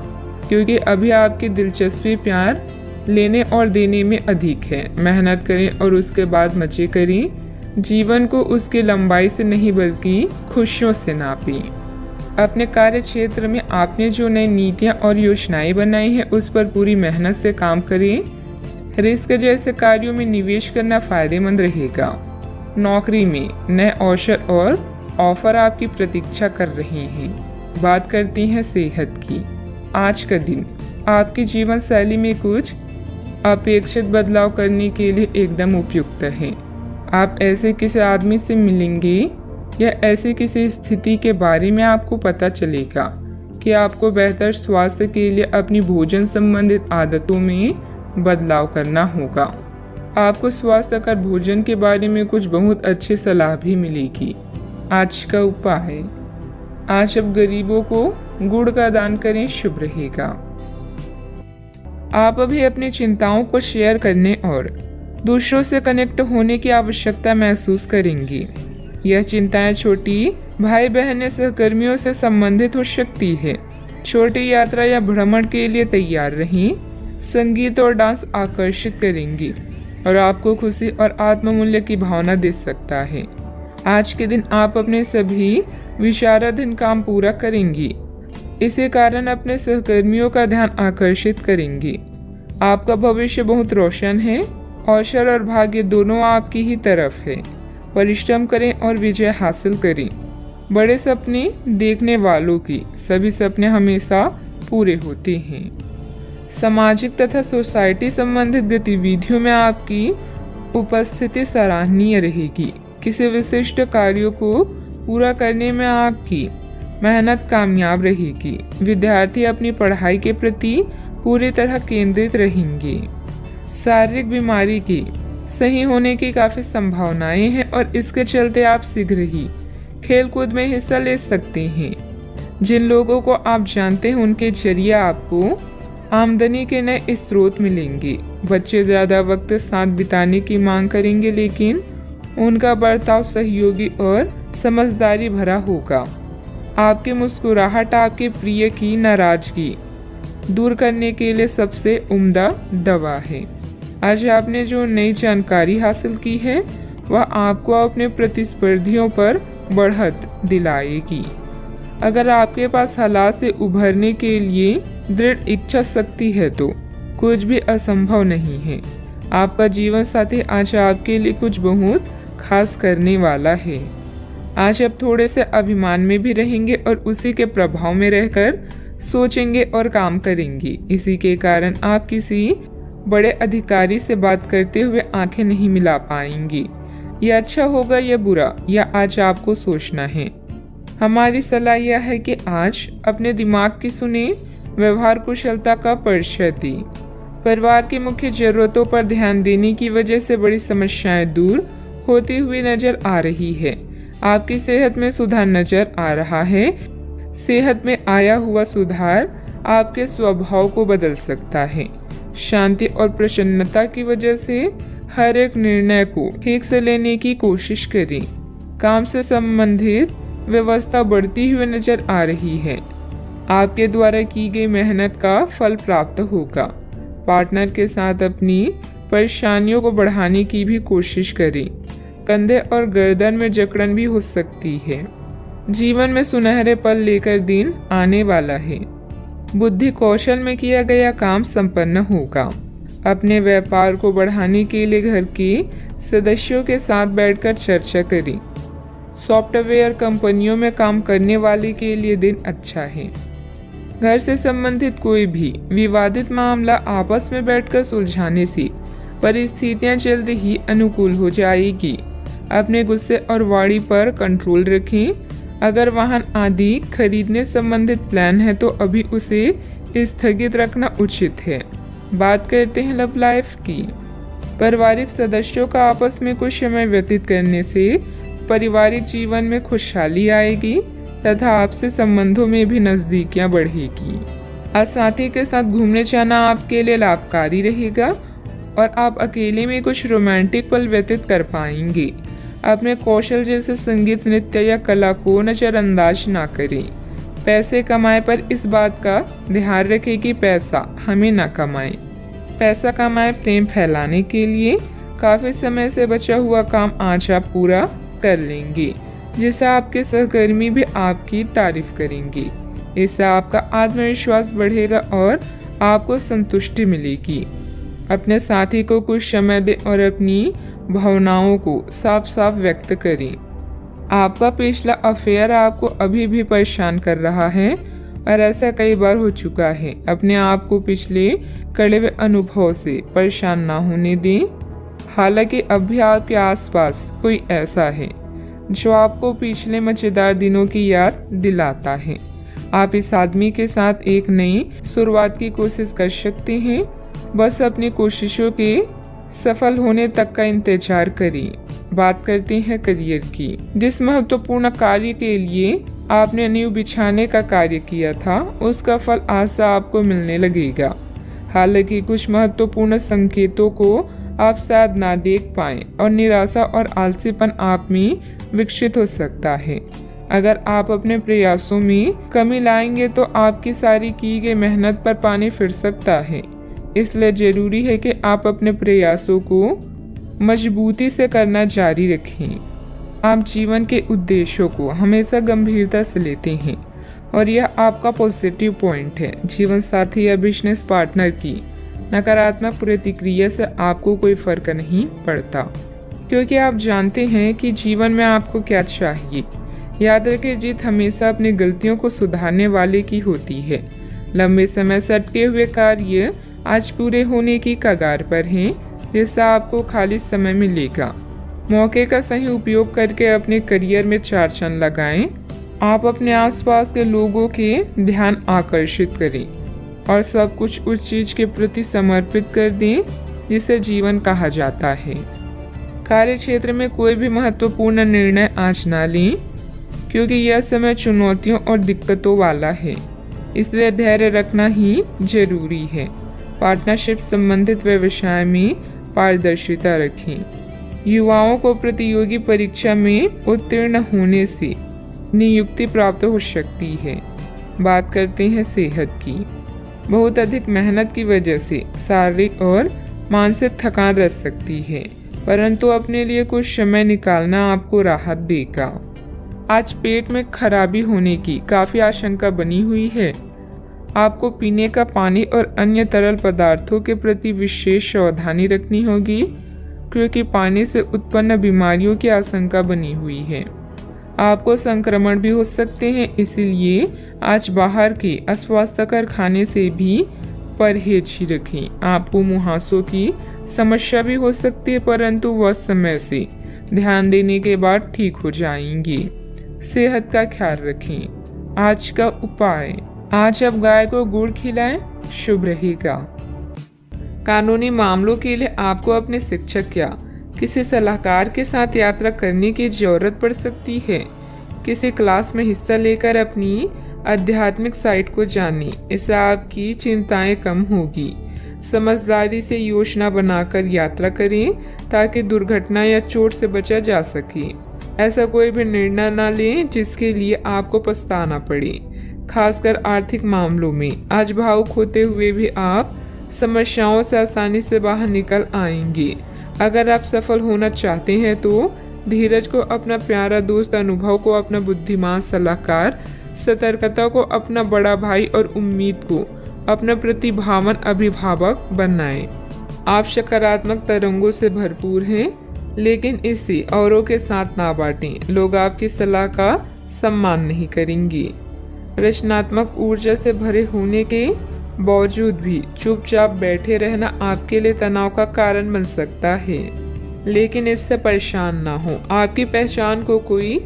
क्योंकि अभी आपकी दिलचस्पी प्यार लेने और देने में अधिक है। मेहनत करें और उसके बाद मजे करें। जीवन को उसकी लंबाई से नहीं बल्कि खुशियों से नापें। अपने कार्य क्षेत्र में आपने जो नई नीतियां और योजनाएं बनाई हैं उस पर पूरी मेहनत से काम करें। रिस्क जैसे कार्यों में निवेश करना फायदेमंद रहेगा। नौकरी में नए अवसर और ऑफर आपकी प्रतीक्षा कर रहे हैं। बात करती हैं सेहत की। आज का दिन आपकी जीवन शैली में कुछ अपेक्षित बदलाव करने के लिए एकदम उपयुक्त है। आप ऐसे किसी आदमी से मिलेंगे या ऐसी किसी स्थिति के बारे में आपको पता चलेगा कि आपको बेहतर स्वास्थ्य के लिए अपनी भोजन संबंधित आदतों में बदलाव करना होगा। आपको स्वास्थ्यकर भोजन के बारे में कुछ बहुत अच्छी सलाह भी मिलेगी। आज का उपाय, आज अब गरीबों को गुड़ का दान करें, शुभ रहेगा। आप अभी अपनी चिंताओं को शेयर करने और दूसरों से कनेक्ट होने की आवश्यकता महसूस करेंगी। यह चिंताएं छोटी भाई बहन या सहकर्मियों से संबंधित हो सकती है। छोटी यात्रा या भ्रमण के लिए तैयार रहें। संगीत और डांस आकर्षित करेंगी और आपको खुशी और आत्ममूल्य की भावना दे सकता है। आज के दिन आप अपने सभी विचाराधीन काम पूरा करेंगी। इसी कारण अपने सहकर्मियों का ध्यान आकर्षित करेंगी। आपका भविष्य बहुत रोशन है। अवसर और भाग्य दोनों आपकी ही तरफ है। परिश्रम करें और विजय हासिल करें। बड़े सपने देखने वालों की सभी सपने हमेशा पूरे होते हैं। सामाजिक तथा सोसाइटी संबंधित गतिविधियों में आपकी उपस्थिति सराहनीय रहेगी। किसी विशिष्ट कार्यों को पूरा करने में आपकी मेहनत कामयाब रहेगी। विद्यार्थी अपनी पढ़ाई के प्रति पूरी तरह केंद्रित रहेंगे। शारीरिक बीमारी के सही होने की काफी संभावनाएं हैं और इसके चलते आप शीघ्र ही खेलकूद में हिस्सा ले सकते हैं। जिन लोगों को आप जानते हैं उनके जरिए आपको आमदनी के नए स्रोत मिलेंगे। बच्चे ज्यादा वक्त साथ बिताने की मांग करेंगे, लेकिन उनका बर्ताव सहयोगी और समझदारी भरा होगा। आपकी मुस्कुराहट आपके प्रिय की नाराजगी दूर करने के लिए सबसे उम्दा दवा है। आज आपने जो नई जानकारी हासिल की है वह आपको अपने प्रतिस्पर्धियों पर बढ़त दिलाएगी। अगर आपके पास हालात से उभरने के लिए दृढ़ इच्छा शक्ति है तो कुछ भी असंभव नहीं है। आपका जीवन साथी आज आपके लिए कुछ बहुत खास करने वाला है। आज आप थोड़े से अभिमान में भी रहेंगे और उसी के प्रभाव में रहकर सोचेंगे और काम करेंगे। इसी के कारण आप किसी बड़े अधिकारी से बात करते हुए आंखें नहीं मिला पाएंगी। यह अच्छा होगा या बुरा, यह आज आपको सोचना है। हमारी सलाह यह है कि आज अपने दिमाग की सुने, व्यवहार कुशलता का परिचय दें। परिवार की मुख्य जरूरतों पर ध्यान देने की वजह से बड़ी समस्याएं दूर होती हुई नजर आ रही है। आपकी सेहत में सुधार नजर आ रहा है। सेहत में आया हुआ सुधार आपके स्वभाव को बदल सकता है। शांति और प्रसन्नता की वजह से हर एक निर्णय को ठीक से लेने की कोशिश करें। काम से संबंधित व्यवस्था बढ़ती हुई नजर आ रही है। आपके द्वारा की गई मेहनत का फल प्राप्त होगा। पार्टनर के साथ अपनी परेशानियों को बढ़ाने की भी कोशिश करें। कंधे और गर्दन में जकड़न भी हो सकती है। जीवन में सुनहरे पल लेकर दिन आने वाला है। बुद्धि कौशल में किया गया काम संपन्न होगा। अपने व्यापार को बढ़ाने के लिए घर के सदस्यों के साथ बैठकर चर्चा करें। सॉफ्टवेयर कंपनियों में काम करने वाले के लिए दिन अच्छा है। घर से संबंधित कोई भी विवादित मामला आपस में बैठकर सुलझाने से परिस्थितियां जल्द ही अनुकूल हो जाएगी। अपने गुस्से और वाणी पर कंट्रोल रखें। अगर वाहन आदि खरीदने संबंधित प्लान है तो अभी उसे स्थगित रखना उचित है। बात करते हैं लव लाइफ की। पारिवारिक सदस्यों का आपस में कुछ समय व्यतीत करने से पारिवारिक जीवन में खुशहाली आएगी तथा आपसे संबंधों में भी नजदीकियां बढ़ेगी। आज साथी के साथ घूमने जाना आपके लिए लाभकारी रहेगा और आप अकेले में कुछ रोमांटिक पल व्यतीत कर पाएंगे। अपने कौशल जैसे संगीत, नृत्य या कला को नजरअंदाज ना करें। पैसे कमाए पर इस बात का ध्यान रखें कि पैसा हमें ना कमाए। पैसा कमाए प्रेम फैलाने के लिए काफी समय से बचा हुआ काम आज आप पूरा कर लेंगे, जिससे आपके सहकर्मी भी आपकी तारीफ करेंगे। इससे आपका आत्मविश्वास बढ़ेगा और आपको संतुष्टि मिलेगी। अपने साथी को कुछ समय दें और अपनी भावनाओं को साफ साफ व्यक्त करें। आपका पिछला अफेयर आपको अभी भी परेशान कर रहा है और ऐसा कई बार हो चुका है। अपने आप को पिछले कड़वे अनुभव से परेशान ना होने दें। हालांकि अब भी आपके आसपास कोई ऐसा है जो आपको पिछले मजेदार दिनों की याद दिलाता है। आप इस आदमी के साथ एक नई शुरुआत की कोशिश कर सकते हैं। बस अपनी कोशिशों के सफल होने तक का इंतजार करें। बात करते हैं करियर की। जिस महत्वपूर्ण कार्य के लिए आपने नींव बिछाने का कार्य किया था, उसका फल आज से आपको मिलने लगेगा। हालांकि कुछ महत्वपूर्ण संकेतों को आप शायद ना देख पाएं और निराशा और आलसीपन आप में विकसित हो सकता है। अगर आप अपने प्रयासों में कमी लाएंगे तो आपकी सारी की गई मेहनत पर पानी फिर सकता है। इसलिए जरूरी है कि आप अपने प्रयासों को मजबूती से करना जारी रखें। आप जीवन के उद्देश्यों को हमेशा गंभीरता से लेते हैं और यह आपका पॉजिटिव पॉइंट है। जीवन साथी या बिजनेस पार्टनर की नकारात्मक प्रतिक्रिया से आपको कोई फर्क नहीं पड़ता, क्योंकि आप जानते हैं कि जीवन में आपको क्या चाहिए। याद रखें, जीत हमेशा अपनी गलतियों को सुधारने वाले की होती है। लंबे समय से अटके हुए कार्य आज पूरे होने की कगार पर हैं, जिससे आपको खाली समय मिलेगा। मौके का सही उपयोग करके अपने करियर में 4 चांद लगाएं। आप अपने आसपास के लोगों के ध्यान आकर्षित करें और सब कुछ उस चीज के प्रति समर्पित कर दें जिसे जीवन कहा जाता है। कार्य क्षेत्र में कोई भी महत्वपूर्ण निर्णय आज ना लें, क्योंकि यह समय चुनौतियों और दिक्कतों वाला है। इसलिए धैर्य रखना ही जरूरी है। पार्टनरशिप संबंधित व्यवसाय में पारदर्शिता रखें। युवाओं को प्रतियोगी परीक्षा में उत्तीर्ण होने से नियुक्ति प्राप्त हो सकती है। बात करते हैं सेहत की। बहुत अधिक मेहनत की वजह से शारीरिक और मानसिक थकान रह सकती है, परंतु अपने लिए कुछ समय निकालना आपको राहत देगा। आज पेट में खराबी होने की काफी आशंका बनी हुई है। आपको पीने का पानी और अन्य तरल पदार्थों के प्रति विशेष सावधानी रखनी होगी, क्योंकि पानी से उत्पन्न बीमारियों की आशंका बनी हुई है। आपको संक्रमण भी हो सकते हैं, इसीलिए आज बाहर के अस्वास्थ्यकर खाने से भी परहेज ही रखें। आपको मुहासों की समस्या भी हो सकती है, परंतु वह समय से ध्यान देने के बाद ठीक हो जाएंगी। सेहत का ख्याल रखें। आज का उपाय, आज आप गाय को गुड़ खिलाएं, शुभ रहेगा। कानूनी मामलों के लिए आपको अपने शिक्षक या किसी सलाहकार के साथ यात्रा करने की जरूरत पड़ सकती है। किसी क्लास में हिस्सा लेकर अपनी आध्यात्मिक साइट को जानें, इससे आपकी चिंताएं कम होगी। समझदारी से योजना बनाकर यात्रा करें ताकि दुर्घटना या चोट से बचा जा सके। ऐसा कोई भी निर्णय न लें जिसके लिए आपको पछताना पड़े, खासकर आर्थिक मामलों में। आज भावुक होते हुए भी आप समस्याओं से आसानी से बाहर निकल आएंगे। अगर आप सफल होना चाहते हैं तो धीरज को अपना प्यारा दोस्त, अनुभव को अपना बुद्धिमान सलाहकार, सतर्कता को अपना बड़ा भाई और उम्मीद को अपना प्रतिभावान अभिभावक बनाएं। आप सकारात्मक तरंगों से भरपूर हैं, लेकिन इसे औरों के साथ ना बांटें। लोग आपकी सलाह का सम्मान नहीं करेंगे। रचनात्मक ऊर्जा से भरे होने के बावजूद भी चुपचाप बैठे रहना आपके लिए तनाव का कारण बन सकता है, लेकिन इससे परेशान ना हो। आपकी पहचान को कोई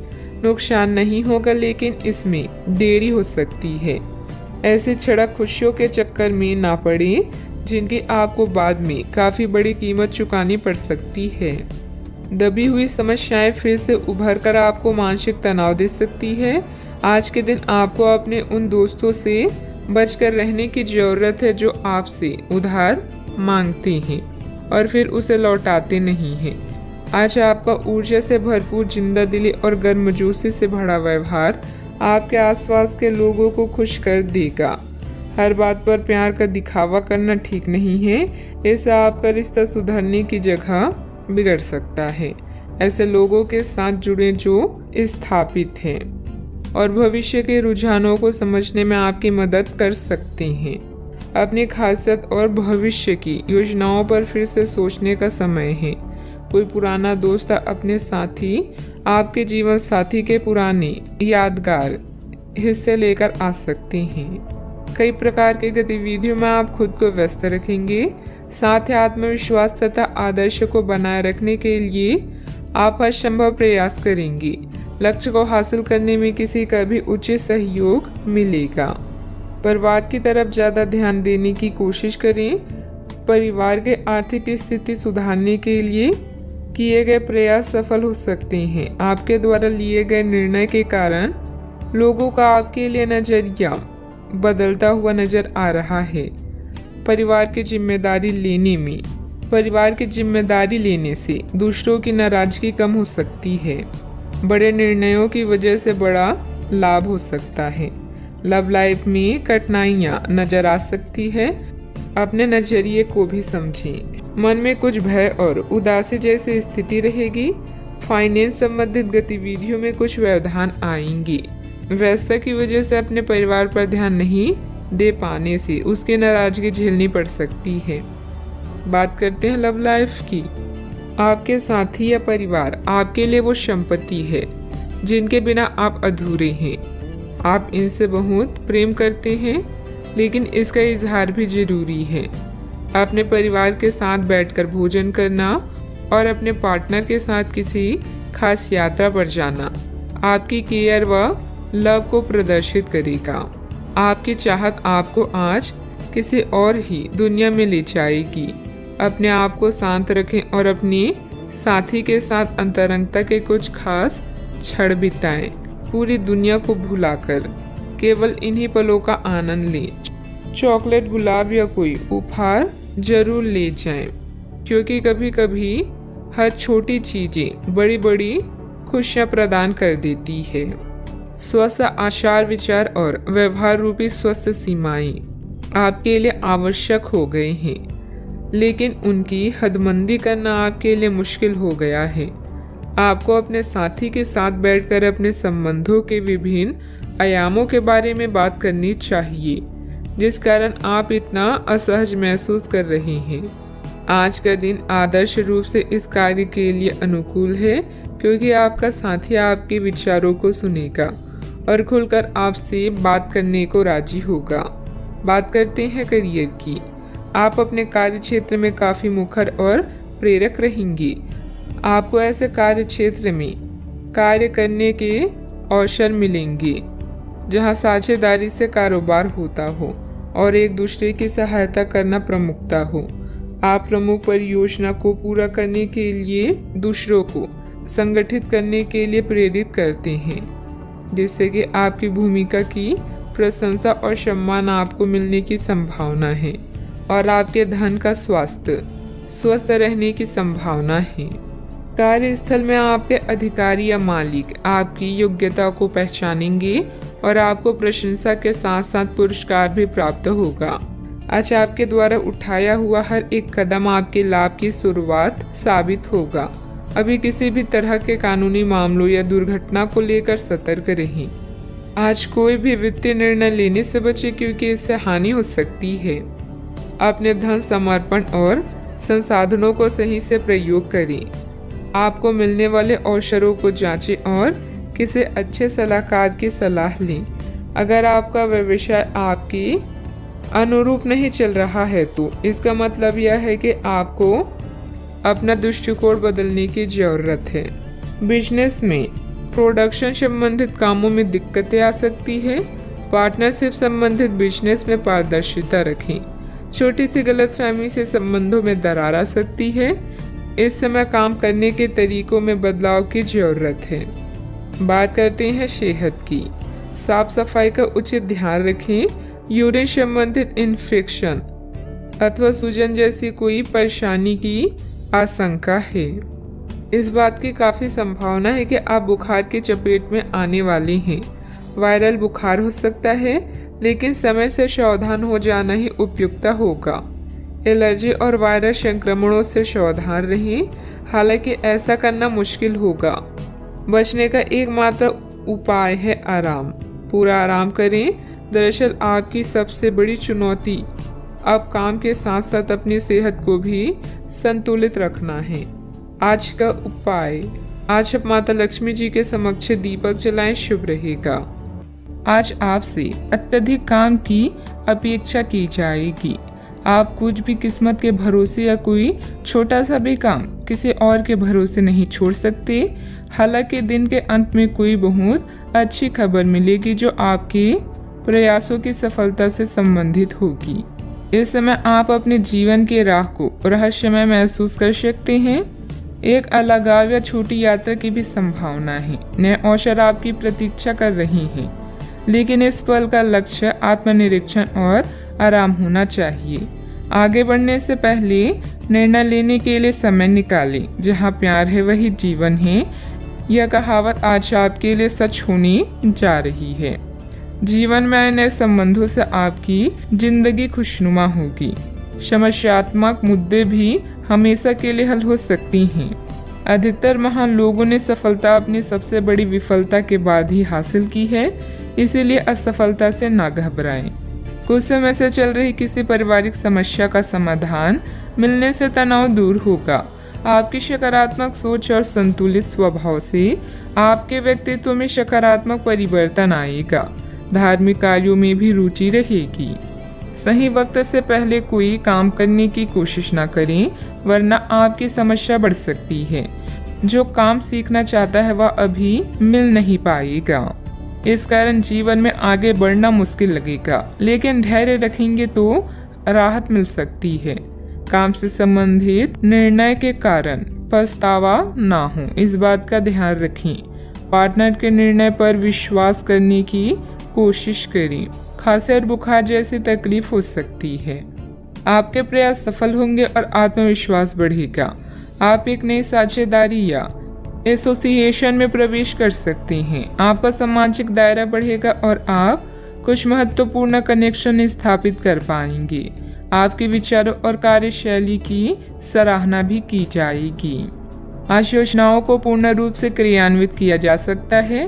नुकसान नहीं होगा, लेकिन इसमें देरी हो सकती है। ऐसी क्षणिक खुशियों के चक्कर में ना पड़े जिनकी आपको बाद में काफी बड़ी कीमत चुकानी पड़ सकती है। दबी हुई समस्याएं फिर से उभर कर आपको मानसिक तनाव दे सकती है। आज के दिन आपको अपने उन दोस्तों से बचकर रहने की जरूरत है जो आपसे उधार मांगते हैं और फिर उसे लौटाते नहीं हैं। आज आपका ऊर्जा से भरपूर, जिंदा दिली और गर्मजोशी से भरा व्यवहार आपके आसपास के लोगों को खुश कर देगा। हर बात पर प्यार का दिखावा करना ठीक नहीं है, इससे आपका रिश्ता सुधरने की जगह बिगड़ सकता है। ऐसे लोगों के साथ जुड़े जो स्थापित हैं और भविष्य के रुझानों को समझने में आपकी मदद कर सकते हैं। अपनी खासियत और भविष्य की योजनाओं पर फिर से सोचने का समय है। कोई पुराना दोस्त अपने साथी आपके जीवन साथी के पुराने यादगार हिस्से लेकर आ सकते हैं। कई प्रकार की गतिविधियों में आप खुद को व्यस्त रखेंगे। साथ ही आत्मविश्वास तथा आदर्श को बनाए रखने के लिए आप हर संभव प्रयास करेंगे। लक्ष्य को हासिल करने में किसी का भी उचित सहयोग मिलेगा। परिवार की तरफ ज्यादा ध्यान देने की कोशिश करें। परिवार के आर्थिक स्थिति सुधारने के लिए किए गए प्रयास सफल हो सकते हैं। आपके द्वारा लिए गए निर्णय के कारण लोगों का आपके लिए नजरिया बदलता हुआ नजर आ रहा है। परिवार की जिम्मेदारी लेने से दूसरों की नाराजगी कम हो सकती है। बड़े निर्णयों की वजह से बड़ा लाभ हो सकता है। लव लाइफ में कठिनाइयां नजर आ सकती है। अपने नजरिए को भी समझें। मन में कुछ भय और उदासी जैसी स्थिति रहेगी। फाइनेंस संबंधित गतिविधियों में कुछ व्यवधान आएंगे। वैसा की वजह से अपने परिवार पर ध्यान नहीं दे पाने से उसकी नाराजगी झेलनी पड़ सकती है। बात करते हैं लव लाइफ की। आपके साथी या परिवार आपके लिए वो संपत्ति है जिनके बिना आप अधूरे हैं। आप इनसे बहुत प्रेम करते हैं, लेकिन इसका इजहार भी जरूरी है। अपने परिवार के साथ बैठकर भोजन करना और अपने पार्टनर के साथ किसी खास यात्रा पर जाना आपकी केयर व लव को प्रदर्शित करेगा। आपकी चाहत आपको आज किसी और ही दुनिया में ले जाएगी। अपने आप को शांत रखें और अपने साथी के साथ अंतरंगता के कुछ खास क्षण बिताएं। पूरी दुनिया को भुलाकर केवल इन्हीं पलों का आनंद लें। चॉकलेट, गुलाब या कोई उपहार जरूर ले जाएं, क्योंकि कभी कभी हर छोटी चीजें बड़ी बड़ी खुशियां प्रदान कर देती है। स्वस्थ आचार विचार और व्यवहार रूपी स्वस्थ सीमाएं आपके लिए आवश्यक हो गए हैं, लेकिन उनकी हदबंदी करना आपके लिए मुश्किल हो गया है। आपको अपने साथी के साथ बैठकर अपने संबंधों के विभिन्न आयामों के बारे में बात करनी चाहिए, जिस कारण आप इतना असहज महसूस कर रहे हैं। आज का दिन आदर्श रूप से इस कार्य के लिए अनुकूल है, क्योंकि आपका साथी आपके विचारों को सुनेगा और खुलकर आपसे बात करने को राजी होगा। बात करते हैं करियर की। आप अपने कार्य क्षेत्र में काफी मुखर और प्रेरक रहेंगे। आपको ऐसे कार्य क्षेत्र में कार्य करने के अवसर मिलेंगे जहां साझेदारी से कारोबार होता हो और एक दूसरे की सहायता करना प्रमुखता हो। आप प्रमुख परियोजना को पूरा करने के लिए दूसरों को संगठित करने के लिए प्रेरित करते हैं, जिससे कि आपकी भूमिका की प्रशंसा और सम्मान आपको मिलने की संभावना है और आपके धन का स्वास्थ्य स्वस्थ रहने की संभावना है। कार्यस्थल में आपके अधिकारी या मालिक आपकी योग्यता को पहचानेंगे और आपको प्रशंसा के साथ साथ पुरस्कार भी प्राप्त होगा। आज आपके द्वारा उठाया हुआ हर एक कदम आपके लाभ की शुरुआत साबित होगा। अभी किसी भी तरह के कानूनी मामलों या दुर्घटना को लेकर सतर्क रहें। आज कोई भी वित्तीय निर्णय लेने से बचें, क्योंकि इससे हानि हो सकती है। अपने धन समर्पण और संसाधनों को सही से प्रयोग करें। आपको मिलने वाले अवसरों को जांचें और किसी अच्छे सलाहकार की सलाह लें। अगर आपका व्यवसाय आपकी अनुरूप नहीं चल रहा है तो इसका मतलब यह है कि आपको अपना दृष्टिकोण बदलने की जरूरत है। बिजनेस में प्रोडक्शन संबंधित कामों में दिक्कतें आ सकती है। पार्टनरशिप संबंधित बिजनेस में पारदर्शिता रखें। छोटी सी गलतफहमी से संबंधों में दरार आ सकती है। इस समय काम करने के तरीकों में बदलाव की जरूरत है। बात करते हैं सेहत की। साफ सफाई का उचित ध्यान रखें। यूरिन संबंधित इन्फेक्शन अथवा सूजन जैसी कोई परेशानी की आशंका है। इस बात की काफी संभावना है कि आप बुखार की चपेट में आने वाले हैं। वायरल बुखार हो सकता है, लेकिन समय से सावधान हो जाना ही उपयुक्त होगा। एलर्जी और वायरस संक्रमणों से सावधान रहें, हालांकि ऐसा करना मुश्किल होगा। बचने का एकमात्र उपाय है आराम। पूरा आराम करें। दरअसल आपकी सबसे बड़ी चुनौती अब काम के साथ साथ अपनी सेहत को भी संतुलित रखना है। आज का उपाय, आज आप माता लक्ष्मी जी के समक्ष दीपक जलाएं, शुभ रहेगा। आज आपसे अत्यधिक काम की अपेक्षा की जाएगी। आप कुछ भी किस्मत के भरोसे या कोई छोटा सा भी काम किसी और के भरोसे नहीं छोड़ सकते। हालांकि दिन के अंत में कोई बहुत अच्छी खबर मिलेगी जो आपके प्रयासों की सफलता से संबंधित होगी। इस समय आप अपने जीवन के राह को रहस्यमय महसूस कर सकते हैं। एक अलगाव या छोटी यात्रा की भी संभावना है। नए अवसर आपकी प्रतीक्षा कर रही हैं, लेकिन इस पल का लक्ष्य आत्मनिरीक्षण और आराम होना चाहिए। आगे बढ़ने से पहले निर्णय लेने के लिए समय निकालें। जहाँ प्यार है वही जीवन है। यह कहावत आज आपके लिए सच होने जा रही है। जीवन में नए संबंधों से आपकी जिंदगी खुशनुमा होगी। समस्यात्मक मुद्दे भी हमेशा के लिए हल हो सकती हैं। अधिकतर महान लोगों ने सफलता अपनी सबसे बड़ी विफलता के बाद ही हासिल की है, इसीलिए असफलता से ना घबराएं। कुछ समय से चल रही किसी पारिवारिक समस्या का समाधान मिलने से तनाव दूर होगा। आपकी सकारात्मक सोच और संतुलित स्वभाव से आपके व्यक्तित्व में सकारात्मक परिवर्तन आएगा। धार्मिक कार्यों में भी रुचि रहेगी। सही वक्त से पहले कोई काम करने की कोशिश न करें, वरना आपकी समस्या बढ़ सकती है। जो काम सीखना चाहता है वह अभी मिल नहीं पाएगा। इस कारण जीवन में आगे बढ़ना मुश्किल लगेगा, लेकिन धैर्य रखेंगे तो राहत मिल सकती है। काम से संबंधित निर्णय के कारण पछतावा ना हो, इस बात का ध्यान रखें। पार्टनर के निर्णय पर विश्वास करने की कोशिश करें। खांसी और बुखार जैसी तकलीफ हो सकती है। आपके प्रयास सफल होंगे और आत्मविश्वास बढ़ेगा। आप एक नई साझेदारी या एसोसिएशन में प्रवेश कर सकते हैं। आपका सामाजिक दायरा बढ़ेगा और आप कुछ महत्वपूर्ण कनेक्शन स्थापित कर पाएंगे। आपके विचारों और कार्यशैली की सराहना भी की जाएगी। आज योजनाओं को पूर्ण रूप से क्रियान्वित किया जा सकता है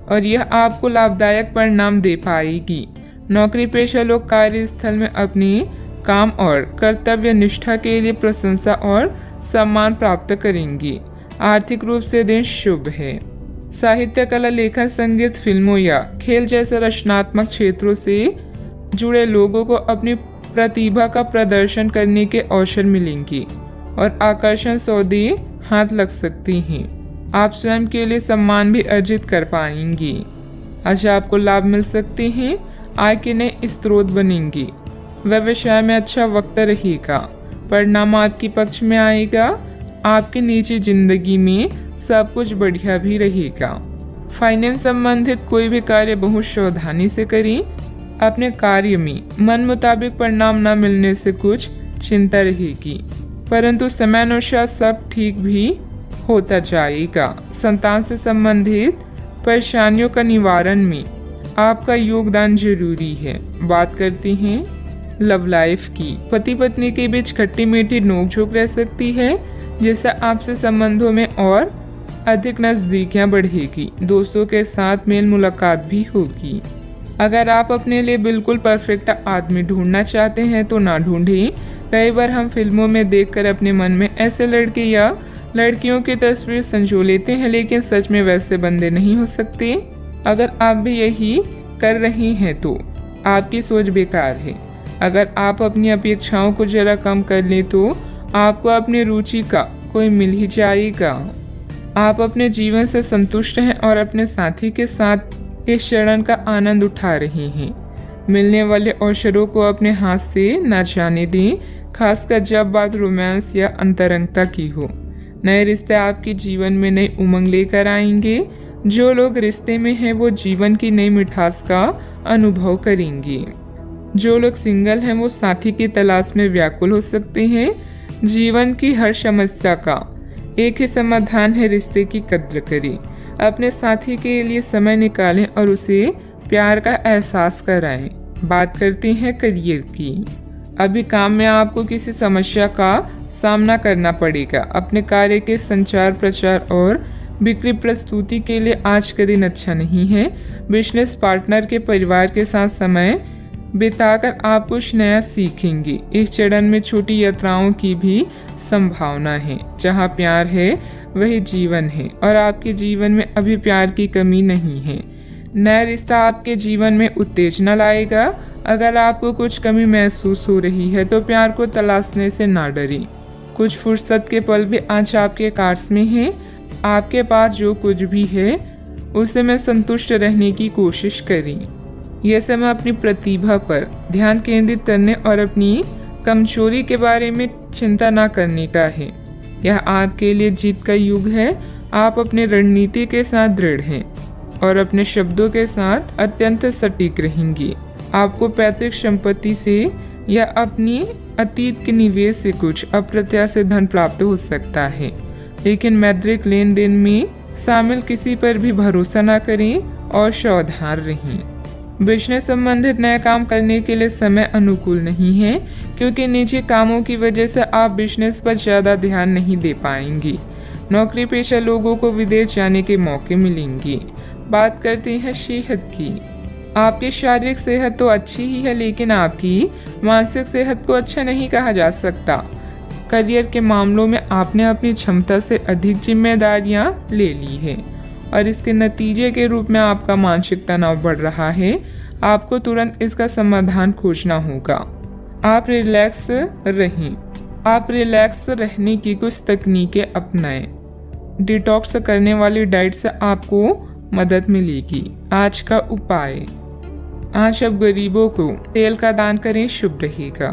और यह आपको लाभदायक परिणाम दे पाएगी। नौकरी पेशा लोग कार्यस्थल में अपनी काम और कर्तव्य निष्ठा के लिए प्रशंसा और सम्मान प्राप्त करेंगे। आर्थिक रूप से दिन शुभ है। साहित्य, कला, लेखन, संगीत, फिल्मों या खेल जैसे रचनात्मक क्षेत्रों से जुड़े लोगों को अपनी प्रतिभा का प्रदर्शन करने के अवसर मिलेंगे और आकर्षण सौदे हाथ लग सकती हैं। आप स्वयं के लिए सम्मान भी अर्जित कर पाएंगे। आज आपको लाभ मिल सकते हैं। आय के नए स्रोत बनेंगे। व्यवसाय में अच्छा वक्त रहेगा। परिणाम आपके पक्ष में आएगा। आपकी निजी जिंदगी में सब कुछ बढ़िया भी रहेगा। फाइनेंस संबंधित कोई भी कार्य बहुत सावधानी से करें। अपने कार्य में मन मुताबिक परिणाम न मिलने से कुछ चिंता रहेगी, परंतु समयानुसार सब ठीक भी होता जाएगा। संतान से संबंधित परेशानियों का निवारण में आपका योगदान जरूरी है। बात करते हैं लव लाइफ की। पति पत्नी के बीच खट्टी मीठी नोकझोंक रह सकती है, जिससे आपसे संबंधों में और अधिक नजदीकियां बढ़ेगी। दोस्तों के साथ मेल मुलाकात भी होगी। अगर आप अपने लिए बिल्कुल परफेक्ट आदमी ढूंढना चाहते हैं तो ना ढूंढें। कई बार हम फिल्मों में देखकर अपने मन में ऐसे लड़के या लड़कियों की तस्वीर संजो लेते हैं, लेकिन सच में वैसे बंदे नहीं हो सकते। अगर आप भी यही कर रही हैं तो आपकी सोच बेकार है। अगर आप अपनी अपेक्षाओं को जरा कम कर लें तो आपको अपनी रुचि का कोई मिल ही जाएगा। आप अपने जीवन से संतुष्ट हैं और अपने साथी के साथ इस क्षण का आनंद उठा रहे हैं। मिलने वाले अवसरों को अपने हाथ से न जाने दें, खासकर जब बात रोमांस या अंतरंगता की हो। नए रिश्ते आपके जीवन में नई उमंग लेकर आएंगे। जो लोग रिश्ते में हैं वो जीवन की नई मिठास का अनुभव करेंगे। जो लोग सिंगल हैं वो साथी की तलाश में व्याकुल हो सकते हैं। जीवन की हर समस्या का एक ही समाधान है, रिश्ते की कद्र करें। अपने साथी के लिए समय निकालें और उसे प्यार का एहसास कराएं। बात करते हैं करियर की। अभी काम में आपको किसी समस्या का सामना करना पड़ेगा। अपने कार्य के संचार, प्रचार और बिक्री प्रस्तुति के लिए आज का दिन अच्छा नहीं है। बिजनेस पार्टनर के परिवार के साथ समय बिताकर आप कुछ नया सीखेंगे। इस चरण में छोटी यात्राओं की भी संभावना है। जहाँ प्यार है वही जीवन है और आपके जीवन में अभी प्यार की कमी नहीं है। नया रिश्ता आपके जीवन में उत्तेजना लाएगा। अगर आपको कुछ कमी महसूस हो रही है तो प्यार को तलाशने से ना डरें। कुछ फुर्सत के पल भी आज आपके कार्ड्स में हैं। आपके पास जो कुछ भी है उसे में संतुष्ट रहने की कोशिश करें। यह समय अपनी प्रतिभा पर ध्यान केंद्रित करने और अपनी कमजोरी के बारे में चिंता न करने का है। यह आपके लिए जीत का युग है। आप अपने रणनीति के साथ दृढ़ हैं और अपने शब्दों के साथ अत्यंत सटीक रहेंगे। आपको पैतृक संपत्ति से या अपनी अतीत के निवेश से कुछ अप्रत्याशित धन प्राप्त हो सकता है, लेकिन मौद्रिक लेन देन में शामिल किसी पर भी भरोसा न करें और सावधान रहें। बिजनेस संबंधित नए काम करने के लिए समय अनुकूल नहीं है, क्योंकि निजी कामों की वजह से आप बिजनेस पर ज्यादा ध्यान नहीं दे पाएंगे। नौकरी पेशा लोगों को विदेश जाने के मौके मिलेंगे। बात करते हैं सेहत की। आपकी शारीरिक सेहत तो अच्छी ही है, लेकिन आपकी मानसिक सेहत को अच्छा नहीं कहा जा सकता। करियर के मामलों में आपने अपनी क्षमता से अधिक जिम्मेदारियां ले ली है और इसके नतीजे के रूप में आपका मानसिक तनाव बढ़ रहा है। आपको तुरंत इसका समाधान खोजना होगा। आप रिलैक्स रहें। आप रिलैक्स रहने की कुछ तकनीकें अपनाएं। डिटॉक्स करने वाली डाइट से आपको मदद मिलेगी। आज का उपाय, आज आप गरीबों को तेल का दान करें, शुभ रहेगा।